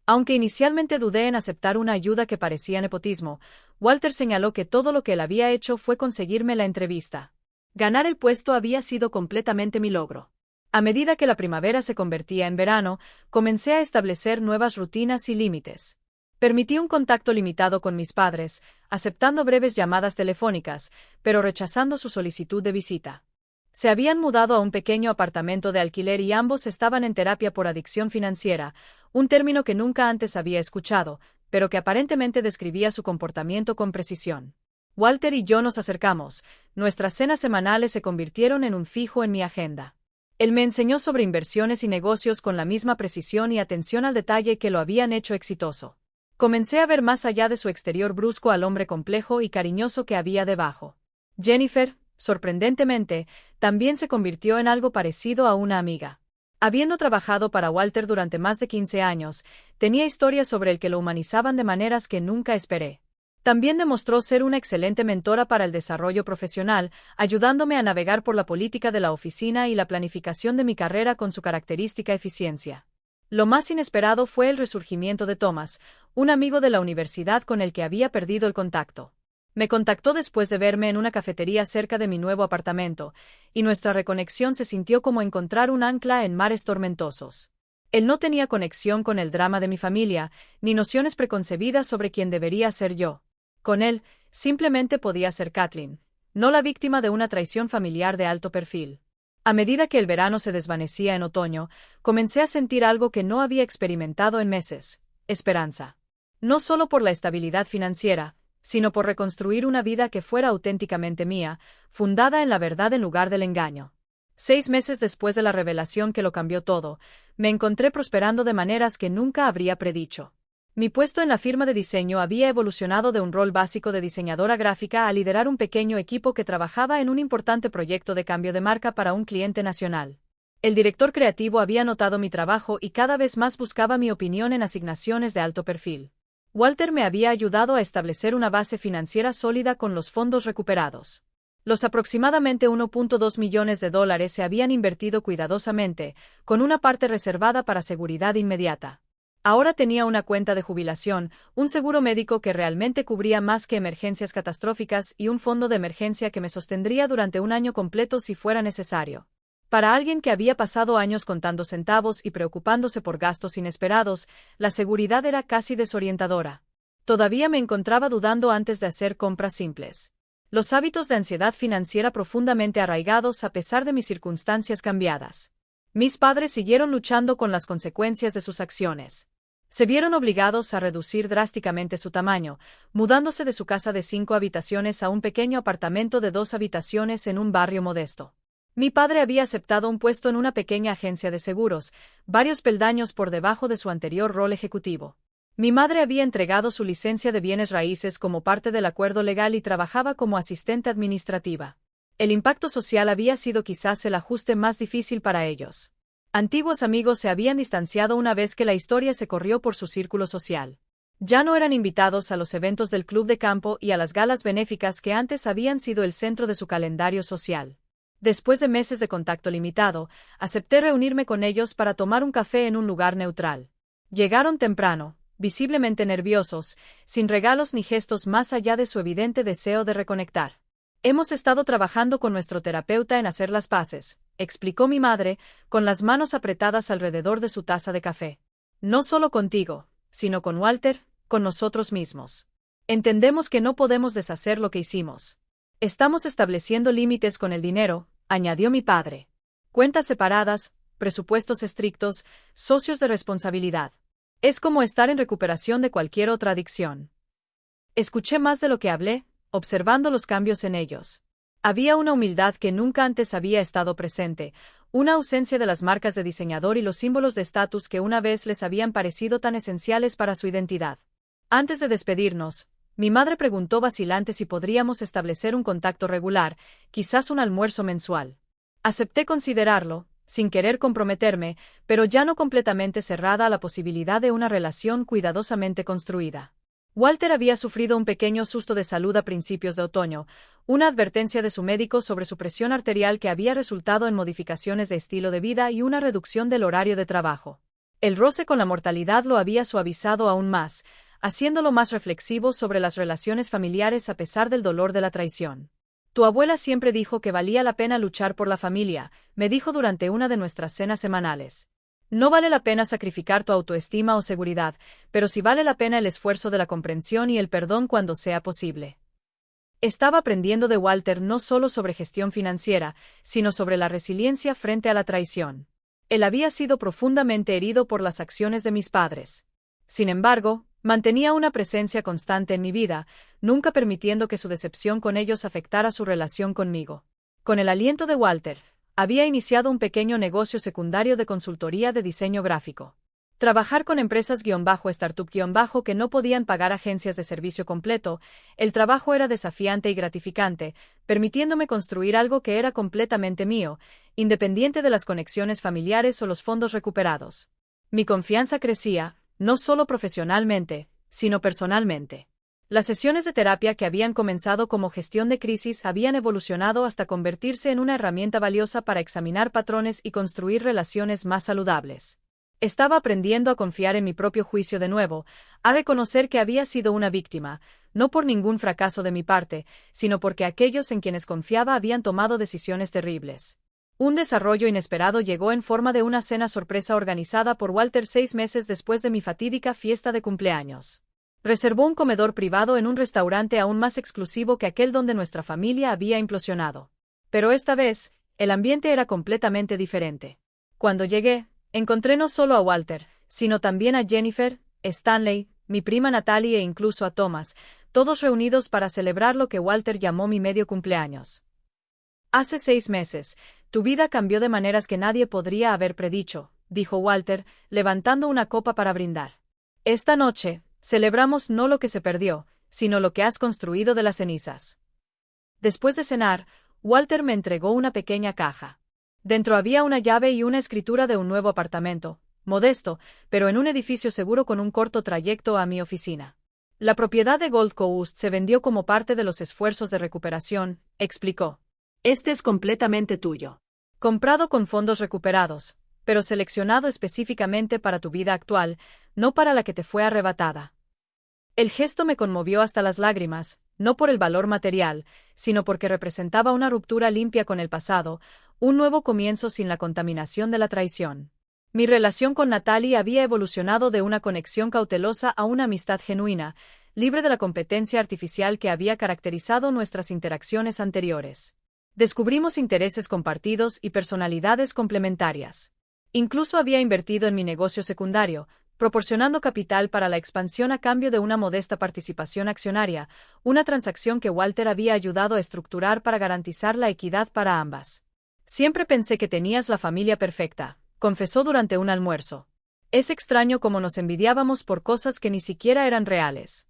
Aunque inicialmente dudé en aceptar una ayuda que parecía nepotismo, Walter señaló que todo lo que él había hecho fue conseguirme la entrevista. Ganar el puesto había sido completamente mi logro. A medida que la primavera se convertía en verano, comencé a establecer nuevas rutinas y límites. Permití un contacto limitado con mis padres, aceptando breves llamadas telefónicas, pero rechazando su solicitud de visita. Se habían mudado a un pequeño apartamento de alquiler y ambos estaban en terapia por adicción financiera, un término que nunca antes había escuchado, pero que aparentemente describía su comportamiento con precisión. Walter y yo nos acercamos, nuestras cenas semanales se convirtieron en un fijo en mi agenda. Él me enseñó sobre inversiones y negocios con la misma precisión y atención al detalle que lo habían hecho exitoso. Comencé a ver más allá de su exterior brusco al hombre complejo y cariñoso que había debajo. Jennifer, sorprendentemente, también se convirtió en algo parecido a una amiga. Habiendo trabajado para Walter durante más de 15 años, tenía historias sobre el que lo humanizaban de maneras que nunca esperé. También demostró ser una excelente mentora para el desarrollo profesional, ayudándome a navegar por la política de la oficina y la planificación de mi carrera con su característica eficiencia. Lo más inesperado fue el resurgimiento de Thomas, un amigo de la universidad con el que había perdido el contacto. Me contactó después de verme en una cafetería cerca de mi nuevo apartamento, y nuestra reconexión se sintió como encontrar un ancla en mares tormentosos. Él no tenía conexión con el drama de mi familia, ni nociones preconcebidas sobre quién debería ser yo. Con él, simplemente podía ser Kathleen, no la víctima de una traición familiar de alto perfil. A medida que el verano se desvanecía en otoño, comencé a sentir algo que no había experimentado en meses: esperanza. No solo por la estabilidad financiera, sino por reconstruir una vida que fuera auténticamente mía, fundada en la verdad en lugar del engaño. 6 meses después de la revelación que lo cambió todo, me encontré prosperando de maneras que nunca habría predicho. Mi puesto en la firma de diseño había evolucionado de un rol básico de diseñadora gráfica a liderar un pequeño equipo que trabajaba en un importante proyecto de cambio de marca para un cliente nacional. El director creativo había notado mi trabajo y cada vez más buscaba mi opinión en asignaciones de alto perfil. Walter me había ayudado a establecer una base financiera sólida con los fondos recuperados. Los aproximadamente $1.2 millones se habían invertido cuidadosamente, con una parte reservada para seguridad inmediata. Ahora tenía una cuenta de jubilación, un seguro médico que realmente cubría más que emergencias catastróficas y un fondo de emergencia que me sostendría durante un año completo si fuera necesario. Para alguien que había pasado años contando centavos y preocupándose por gastos inesperados, la seguridad era casi desorientadora. Todavía me encontraba dudando antes de hacer compras simples. Los hábitos de ansiedad financiera profundamente arraigados a pesar de mis circunstancias cambiadas. Mis padres siguieron luchando con las consecuencias de sus acciones. Se vieron obligados a reducir drásticamente su tamaño, mudándose de su casa de 5 habitaciones a un pequeño apartamento de 2 habitaciones en un barrio modesto. Mi padre había aceptado un puesto en una pequeña agencia de seguros, varios peldaños por debajo de su anterior rol ejecutivo. Mi madre había entregado su licencia de bienes raíces como parte del acuerdo legal y trabajaba como asistente administrativa. El impacto social había sido quizás el ajuste más difícil para ellos. Antiguos amigos se habían distanciado una vez que la historia se corrió por su círculo social. Ya no eran invitados a los eventos del club de campo y a las galas benéficas que antes habían sido el centro de su calendario social. Después de meses de contacto limitado, acepté reunirme con ellos para tomar un café en un lugar neutral. Llegaron temprano, visiblemente nerviosos, sin regalos ni gestos más allá de su evidente deseo de reconectar. Hemos estado trabajando con nuestro terapeuta en hacer las paces, explicó mi madre, con las manos apretadas alrededor de su taza de café. No solo contigo, sino con Walter, con nosotros mismos. Entendemos que no podemos deshacer lo que hicimos. Estamos estableciendo límites con el dinero, añadió mi padre. Cuentas separadas, presupuestos estrictos, socios de responsabilidad. Es como estar en recuperación de cualquier otra adicción. Escuché más de lo que hablé, observando los cambios en ellos. Había una humildad que nunca antes había estado presente, una ausencia de las marcas de diseñador y los símbolos de estatus que una vez les habían parecido tan esenciales para su identidad. Antes de despedirnos, mi madre preguntó vacilante si podríamos establecer un contacto regular, quizás un almuerzo mensual. Acepté considerarlo, sin querer comprometerme, pero ya no completamente cerrada a la posibilidad de una relación cuidadosamente construida. Walter había sufrido un pequeño susto de salud a principios de otoño, una advertencia de su médico sobre su presión arterial que había resultado en modificaciones de estilo de vida y una reducción del horario de trabajo. El roce con la mortalidad lo había suavizado aún más, haciéndolo más reflexivo sobre las relaciones familiares a pesar del dolor de la traición. Tu abuela siempre dijo que valía la pena luchar por la familia, me dijo durante una de nuestras cenas semanales. No vale la pena sacrificar tu autoestima o seguridad, pero sí vale la pena el esfuerzo de la comprensión y el perdón cuando sea posible. Estaba aprendiendo de Walter no solo sobre gestión financiera, sino sobre la resiliencia frente a la traición. Él había sido profundamente herido por las acciones de mis padres. Sin embargo, mantenía una presencia constante en mi vida, nunca permitiendo que su decepción con ellos afectara su relación conmigo. Con el aliento de Walter, había iniciado un pequeño negocio secundario de consultoría de diseño gráfico. Trabajar con empresas-startup- que no podían pagar agencias de servicio completo, el trabajo era desafiante y gratificante, permitiéndome construir algo que era completamente mío, independiente de las conexiones familiares o los fondos recuperados. Mi confianza crecía, no solo profesionalmente, sino personalmente. Las sesiones de terapia que habían comenzado como gestión de crisis habían evolucionado hasta convertirse en una herramienta valiosa para examinar patrones y construir relaciones más saludables. Estaba aprendiendo a confiar en mi propio juicio de nuevo, a reconocer que había sido una víctima, no por ningún fracaso de mi parte, sino porque aquellos en quienes confiaba habían tomado decisiones terribles. Un desarrollo inesperado llegó en forma de una cena sorpresa organizada por Walter 6 meses después de mi fatídica fiesta de cumpleaños. Reservó un comedor privado en un restaurante aún más exclusivo que aquel donde nuestra familia había implosionado. Pero esta vez, el ambiente era completamente diferente. Cuando llegué, encontré no solo a Walter, sino también a Jennifer, Stanley, mi prima Natalie e incluso a Thomas, todos reunidos para celebrar lo que Walter llamó mi medio cumpleaños. Hace 6 meses, tu vida cambió de maneras que nadie podría haber predicho, dijo Walter, levantando una copa para brindar. Esta noche, celebramos no lo que se perdió, sino lo que has construido de las cenizas. Después de cenar, Walter me entregó una pequeña caja. Dentro había una llave y una escritura de un nuevo apartamento, modesto, pero en un edificio seguro con un corto trayecto a mi oficina. La propiedad de Gold Coast se vendió como parte de los esfuerzos de recuperación, explicó. Este es completamente tuyo. Comprado con fondos recuperados, pero seleccionado específicamente para tu vida actual, no para la que te fue arrebatada. El gesto me conmovió hasta las lágrimas, no por el valor material, sino porque representaba una ruptura limpia con el pasado, un nuevo comienzo sin la contaminación de la traición. Mi relación con Natalie había evolucionado de una conexión cautelosa a una amistad genuina, libre de la competencia artificial que había caracterizado nuestras interacciones anteriores. Descubrimos intereses compartidos y personalidades complementarias. Incluso había invertido en mi negocio secundario, proporcionando capital para la expansión a cambio de una modesta participación accionaria, una transacción que Walter había ayudado a estructurar para garantizar la equidad para ambas. Siempre pensé que tenías la familia perfecta, confesó durante un almuerzo. Es extraño cómo nos envidiábamos por cosas que ni siquiera eran reales.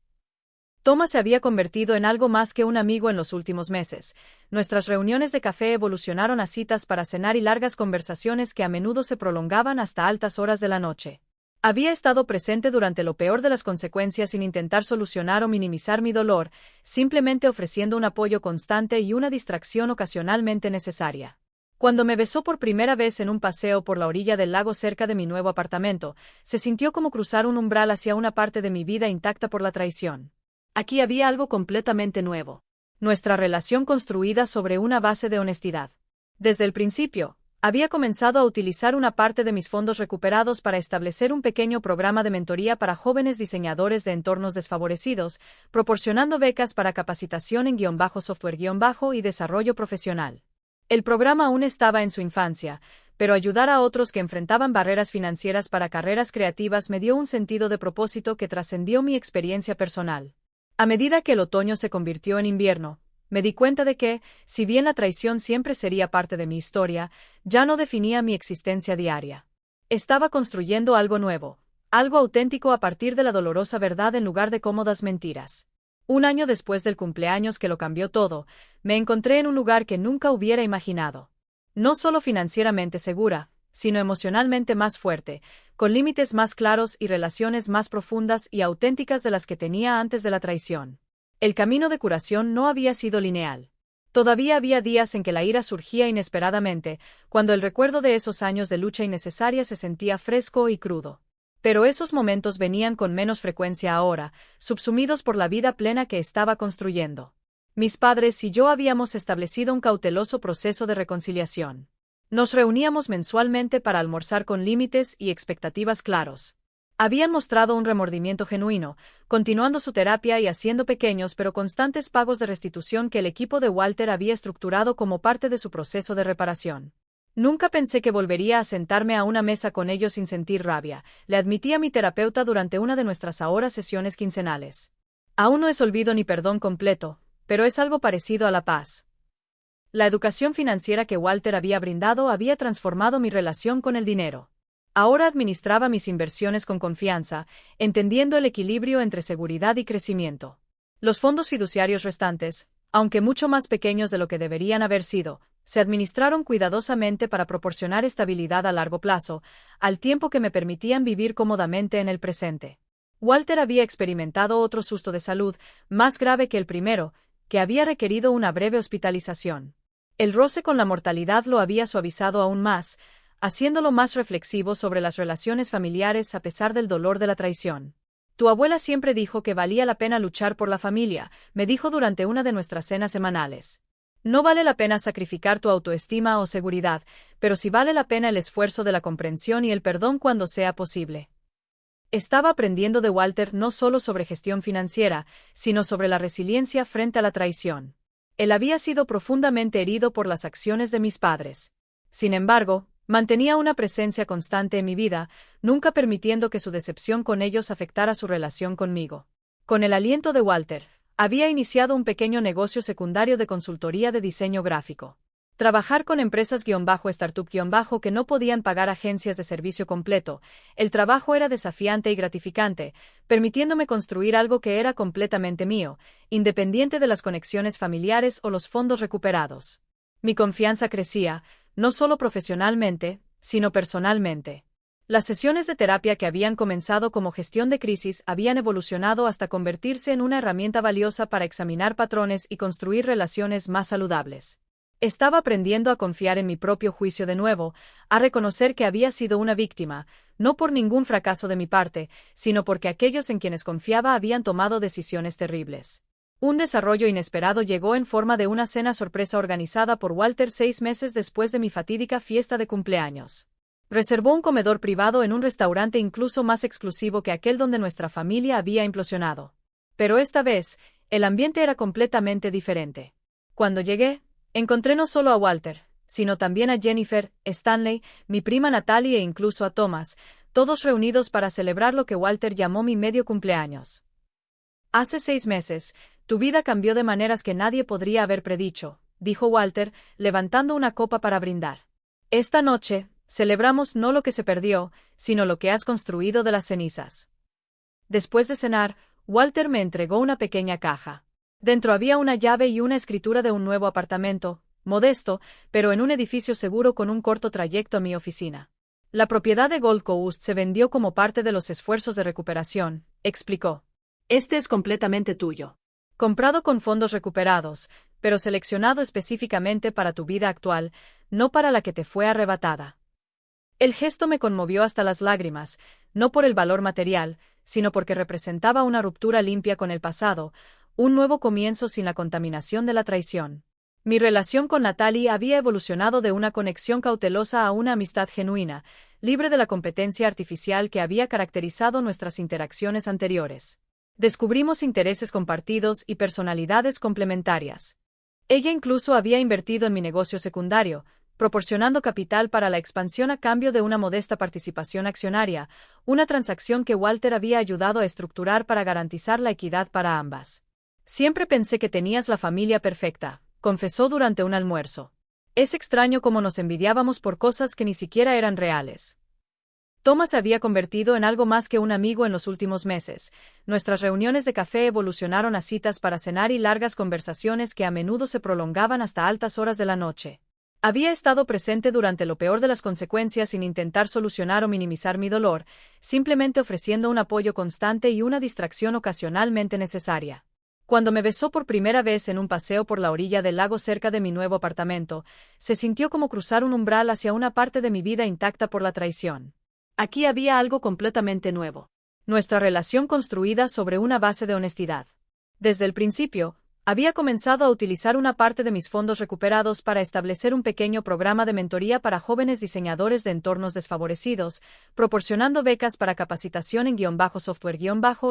Thomas se había convertido en algo más que un amigo en los últimos meses. Nuestras reuniones de café evolucionaron a citas para cenar y largas conversaciones que a menudo se prolongaban hasta altas horas de la noche. Había estado presente durante lo peor de las consecuencias sin intentar solucionar o minimizar mi dolor, simplemente ofreciendo un apoyo constante y una distracción ocasionalmente necesaria. Cuando me besó por primera vez en un paseo por la orilla del lago cerca de mi nuevo apartamento, se sintió como cruzar un umbral hacia una parte de mi vida intacta por la traición. Aquí había algo completamente nuevo. Nuestra relación construida sobre una base de honestidad. Desde el principio, Había comenzado a utilizar una parte de mis fondos recuperados para establecer un pequeño programa de mentoría para jóvenes diseñadores de entornos desfavorecidos, proporcionando becas para capacitación en software y desarrollo profesional. El programa aún estaba en su infancia, pero ayudar a otros que enfrentaban barreras financieras para carreras creativas me dio un sentido de propósito que trascendió mi experiencia personal. A medida que el otoño se convirtió en invierno, me di cuenta de que, si bien la traición siempre sería parte de mi historia, ya no definía mi existencia diaria. Estaba construyendo algo nuevo, algo auténtico a partir de la dolorosa verdad en lugar de cómodas mentiras. Un año después del cumpleaños que lo cambió todo, me encontré en un lugar que nunca hubiera imaginado. No solo financieramente segura, sino emocionalmente más fuerte, con límites más claros y relaciones más profundas y auténticas de las que tenía antes de la traición. El camino de curación no había sido lineal. Todavía había días en que la ira surgía inesperadamente, cuando el recuerdo de esos años de lucha innecesaria se sentía fresco y crudo. Pero esos momentos venían con menos frecuencia ahora, subsumidos por la vida plena que estaba construyendo. Mis padres y yo habíamos establecido un cauteloso proceso de reconciliación. Nos reuníamos mensualmente para almorzar con límites y expectativas claros. Habían mostrado un remordimiento genuino, continuando su terapia y haciendo pequeños pero constantes pagos de restitución que el equipo de Walter había estructurado como parte de su proceso de reparación. Nunca pensé que volvería a sentarme a una mesa con ellos sin sentir rabia, le admití a mi terapeuta durante una de nuestras ahora sesiones quincenales. Aún no es olvido ni perdón completo, pero es algo parecido a la paz. La educación financiera que Walter había brindado había transformado mi relación con el dinero. Ahora administraba mis inversiones con confianza, entendiendo el equilibrio entre seguridad y crecimiento. Los fondos fiduciarios restantes, aunque mucho más pequeños de lo que deberían haber sido, se administraron cuidadosamente para proporcionar estabilidad a largo plazo, al tiempo que me permitían vivir cómodamente en el presente. Walter había experimentado otro susto de salud, más grave que el primero, que había requerido una breve hospitalización. El roce con la mortalidad lo había suavizado aún más, haciéndolo más reflexivo sobre las relaciones familiares a pesar del dolor de la traición. Tu abuela siempre dijo que valía la pena luchar por la familia, me dijo durante una de nuestras cenas semanales. No vale la pena sacrificar tu autoestima o seguridad, pero sí vale la pena el esfuerzo de la comprensión y el perdón cuando sea posible. Estaba aprendiendo de Walter no solo sobre gestión financiera, sino sobre la resiliencia frente a la traición. Él había sido profundamente herido por las acciones de mis padres. Sin embargo, mantenía una presencia constante en mi vida, nunca permitiendo que su decepción con ellos afectara su relación conmigo. Con el aliento de Walter, había iniciado un pequeño negocio secundario de consultoría de diseño gráfico. Trabajar con empresas startup que no podían pagar agencias de servicio completo, el trabajo era desafiante y gratificante, permitiéndome construir algo que era completamente mío, independiente de las conexiones familiares o los fondos recuperados. Mi confianza crecía, no solo profesionalmente, sino personalmente. Las sesiones de terapia que habían comenzado como gestión de crisis habían evolucionado hasta convertirse en una herramienta valiosa para examinar patrones y construir relaciones más saludables. Estaba aprendiendo a confiar en mi propio juicio de nuevo, a reconocer que había sido una víctima, no por ningún fracaso de mi parte, sino porque aquellos en quienes confiaba habían tomado decisiones terribles. Un desarrollo inesperado llegó en forma de una cena sorpresa organizada por Walter 6 meses después de mi fatídica fiesta de cumpleaños. Reservó un comedor privado en un restaurante incluso más exclusivo que aquel donde nuestra familia había implosionado. Pero esta vez, el ambiente era completamente diferente. Cuando llegué, encontré no solo a Walter, sino también a Jennifer, Stanley, mi prima Natalie e incluso a Thomas, todos reunidos para celebrar lo que Walter llamó mi medio cumpleaños. Hace 6 meses, tu vida cambió de maneras que nadie podría haber predicho, dijo Walter, levantando una copa para brindar. Esta noche, celebramos no lo que se perdió, sino lo que has construido de las cenizas. Después de cenar, Walter me entregó una pequeña caja. Dentro había una llave y una escritura de un nuevo apartamento, modesto, pero en un edificio seguro con un corto trayecto a mi oficina. La propiedad de Gold Coast se vendió como parte de los esfuerzos de recuperación, explicó. Este es completamente tuyo. Comprado con fondos recuperados, pero seleccionado específicamente para tu vida actual, no para la que te fue arrebatada. El gesto me conmovió hasta las lágrimas, no por el valor material, sino porque representaba una ruptura limpia con el pasado, un nuevo comienzo sin la contaminación de la traición. Mi relación con Natalie había evolucionado de una conexión cautelosa a una amistad genuina, libre de la competencia artificial que había caracterizado nuestras interacciones anteriores. Descubrimos intereses compartidos y personalidades complementarias. Ella incluso había invertido en mi negocio secundario, proporcionando capital para la expansión a cambio de una modesta participación accionaria, una transacción que Walter había ayudado a estructurar para garantizar la equidad para ambas. Siempre pensé que tenías la familia perfecta, confesó durante un almuerzo. Es extraño cómo nos envidiábamos por cosas que ni siquiera eran reales. Thomas se había convertido en algo más que un amigo en los últimos meses. Nuestras reuniones de café evolucionaron a citas para cenar y largas conversaciones que a menudo se prolongaban hasta altas horas de la noche. Había estado presente durante lo peor de las consecuencias sin intentar solucionar o minimizar mi dolor, simplemente ofreciendo un apoyo constante y una distracción ocasionalmente necesaria. Cuando me besó por primera vez en un paseo por la orilla del lago cerca de mi nuevo apartamento, se sintió como cruzar un umbral hacia una parte de mi vida intacta por la traición. Aquí había algo completamente nuevo. Nuestra relación construida sobre una base de honestidad. Desde el principio, había comenzado a utilizar una parte de mis fondos recuperados para establecer un pequeño programa de mentoría para jóvenes diseñadores de entornos desfavorecidos, proporcionando becas para capacitación en software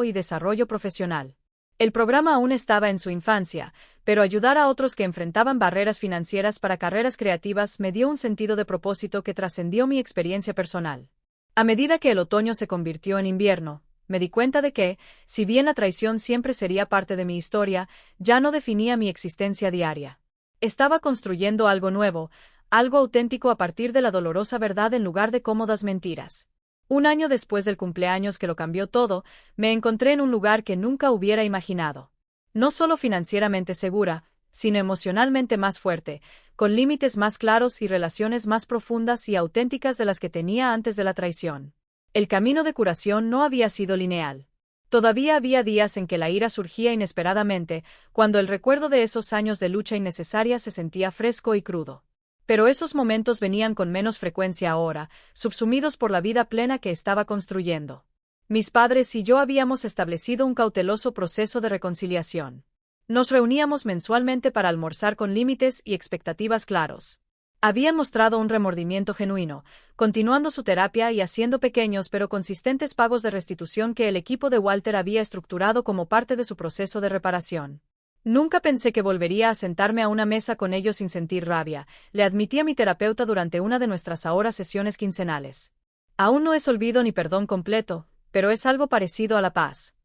y desarrollo profesional. El programa aún estaba en su infancia, pero ayudar a otros que enfrentaban barreras financieras para carreras creativas me dio un sentido de propósito que trascendió mi experiencia personal. A medida que el otoño se convirtió en invierno, me di cuenta de que, si bien la traición siempre sería parte de mi historia, ya no definía mi existencia diaria. Estaba construyendo algo nuevo, algo auténtico a partir de la dolorosa verdad en lugar de cómodas mentiras. Un año después del cumpleaños que lo cambió todo, me encontré en un lugar que nunca hubiera imaginado. No solo financieramente segura, sino emocionalmente más fuerte, con límites más claros y relaciones más profundas y auténticas de las que tenía antes de la traición. El camino de curación no había sido lineal. Todavía había días en que la ira surgía inesperadamente, cuando el recuerdo de esos años de lucha innecesaria se sentía fresco y crudo. Pero esos momentos venían con menos frecuencia ahora, subsumidos por la vida plena que estaba construyendo. Mis padres y yo habíamos establecido un cauteloso proceso de reconciliación. Nos reuníamos mensualmente para almorzar con límites y expectativas claros. Habían mostrado un remordimiento genuino, continuando su terapia y haciendo pequeños pero consistentes pagos de restitución que el equipo de Walter había estructurado como parte de su proceso de reparación. Nunca pensé que volvería a sentarme a una mesa con ellos sin sentir rabia, le admití a mi terapeuta durante una de nuestras ahora sesiones quincenales. Aún no es olvido ni perdón completo, pero es algo parecido a la paz.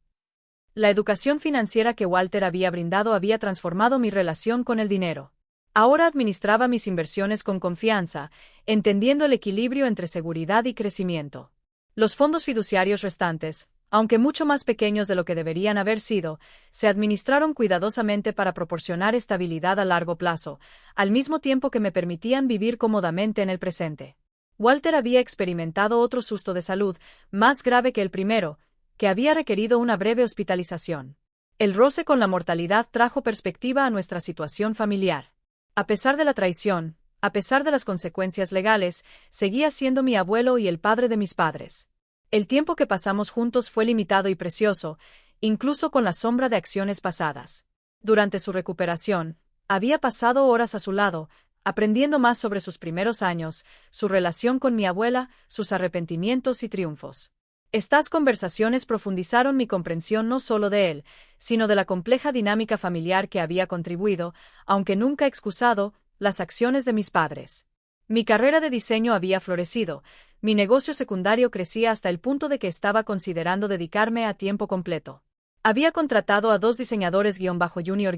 La educación financiera que Walter había brindado había transformado mi relación con el dinero. Ahora administraba mis inversiones con confianza, entendiendo el equilibrio entre seguridad y crecimiento. Los fondos fiduciarios restantes, aunque mucho más pequeños de lo que deberían haber sido, se administraron cuidadosamente para proporcionar estabilidad a largo plazo, al mismo tiempo que me permitían vivir cómodamente en el presente. Walter había experimentado otro susto de salud, más grave que el primero, que había requerido una breve hospitalización. El roce con la mortalidad trajo perspectiva a nuestra situación familiar. A pesar de la traición, a pesar de las consecuencias legales, seguía siendo mi abuelo y el padre de mis padres. El tiempo que pasamos juntos fue limitado y precioso, incluso con la sombra de acciones pasadas. Durante su recuperación, había pasado horas a su lado, aprendiendo más sobre sus primeros años, su relación con mi abuela, sus arrepentimientos y triunfos. Estas conversaciones profundizaron mi comprensión no solo de él, sino de la compleja dinámica familiar que había contribuido, aunque nunca excusado, las acciones de mis padres. Mi carrera de diseño había florecido, mi negocio secundario crecía hasta el punto de que estaba considerando dedicarme a tiempo completo. Había contratado a 2 diseñadores junior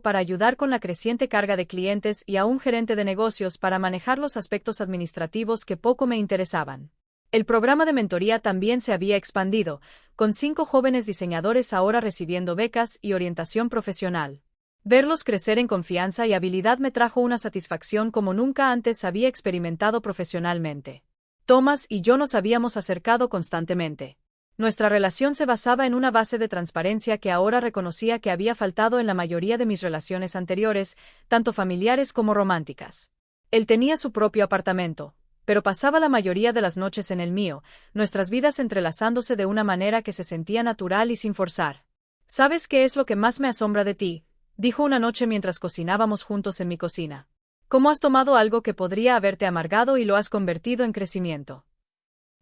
para ayudar con la creciente carga de clientes y a un gerente de negocios para manejar los aspectos administrativos que poco me interesaban. El programa de mentoría también se había expandido, con 5 jóvenes diseñadores ahora recibiendo becas y orientación profesional. Verlos crecer en confianza y habilidad me trajo una satisfacción como nunca antes había experimentado profesionalmente. Thomas y yo nos habíamos acercado constantemente. Nuestra relación se basaba en una base de transparencia que ahora reconocía que había faltado en la mayoría de mis relaciones anteriores, tanto familiares como románticas. Él tenía su propio apartamento, pero pasaba la mayoría de las noches en el mío, nuestras vidas entrelazándose de una manera que se sentía natural y sin forzar. ¿Sabes qué es lo que más me asombra de ti?, dijo una noche mientras cocinábamos juntos en mi cocina. ¿Cómo has tomado algo que podría haberte amargado y lo has convertido en crecimiento?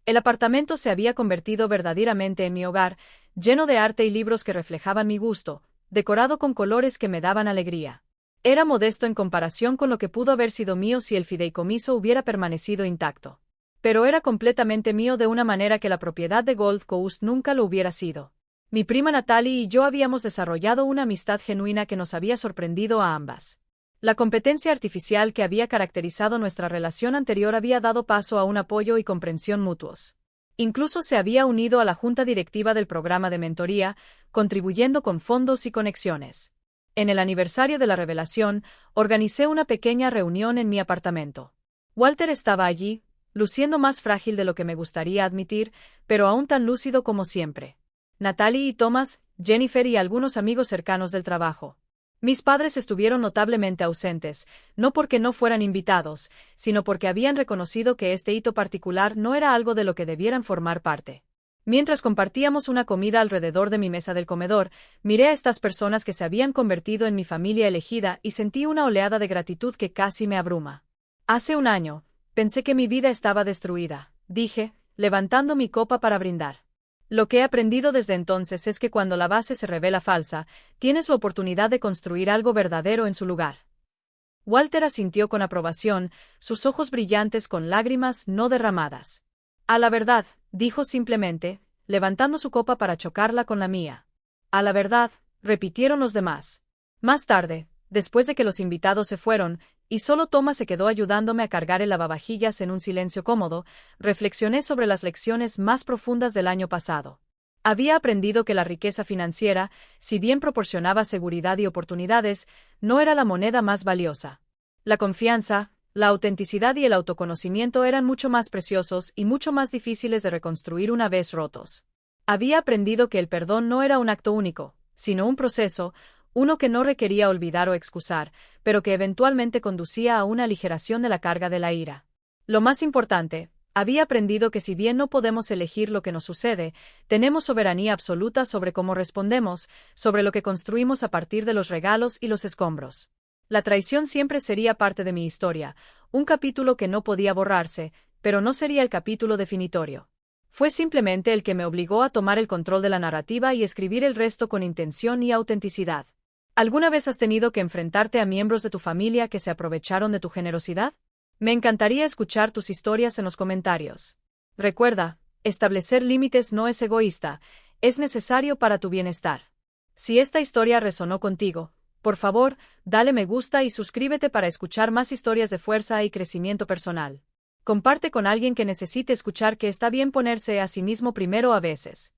El apartamento se había convertido verdaderamente en mi hogar, lleno de arte y libros que reflejaban mi gusto, decorado con colores que me daban alegría. Era modesto en comparación con lo que pudo haber sido mío si el fideicomiso hubiera permanecido intacto. Pero era completamente mío de una manera que la propiedad de Gold Coast nunca lo hubiera sido. Mi prima Natalie y yo habíamos desarrollado una amistad genuina que nos había sorprendido a ambas. La competencia artificial que había caracterizado nuestra relación anterior había dado paso a un apoyo y comprensión mutuos. Incluso se había unido a la junta directiva del programa de mentoría, contribuyendo con fondos y conexiones. En el aniversario de la revelación, organicé una pequeña reunión en mi apartamento. Walter estaba allí, luciendo más frágil de lo que me gustaría admitir, pero aún tan lúcido como siempre. Natalie y Thomas, Jennifer y algunos amigos cercanos del trabajo. Mis padres estuvieron notablemente ausentes, no porque no fueran invitados, sino porque habían reconocido que este hito particular no era algo de lo que debieran formar parte. Mientras compartíamos una comida alrededor de mi mesa del comedor, miré a estas personas que se habían convertido en mi familia elegida y sentí una oleada de gratitud que casi me abruma. Hace un año, pensé que mi vida estaba destruida, dije, levantando mi copa para brindar. Lo que he aprendido desde entonces es que cuando la base se revela falsa, tienes la oportunidad de construir algo verdadero en su lugar. Walter asintió con aprobación, sus ojos brillantes con lágrimas no derramadas. A la verdad, dijo simplemente, levantando su copa para chocarla con la mía. A la verdad, repitieron los demás. Más tarde, después de que los invitados se fueron, y solo Thomas se quedó ayudándome a cargar el lavavajillas en un silencio cómodo, reflexioné sobre las lecciones más profundas del año pasado. Había aprendido que la riqueza financiera, si bien proporcionaba seguridad y oportunidades, no era la moneda más valiosa. La confianza, la autenticidad y el autoconocimiento eran mucho más preciosos y mucho más difíciles de reconstruir una vez rotos. Había aprendido que el perdón no era un acto único, sino un proceso, uno que no requería olvidar o excusar, pero que eventualmente conducía a una aligeración de la carga de la ira. Lo más importante, había aprendido que si bien no podemos elegir lo que nos sucede, tenemos soberanía absoluta sobre cómo respondemos, sobre lo que construimos a partir de los regalos y los escombros. La traición siempre sería parte de mi historia, un capítulo que no podía borrarse, pero no sería el capítulo definitorio. Fue simplemente el que me obligó a tomar el control de la narrativa y escribir el resto con intención y autenticidad. ¿Alguna vez has tenido que enfrentarte a miembros de tu familia que se aprovecharon de tu generosidad? Me encantaría escuchar tus historias en los comentarios. Recuerda, establecer límites no es egoísta, es necesario para tu bienestar. Si esta historia resonó contigo, por favor, dale me gusta y suscríbete para escuchar más historias de fuerza y crecimiento personal. Comparte con alguien que necesite escuchar que está bien ponerse a sí mismo primero a veces.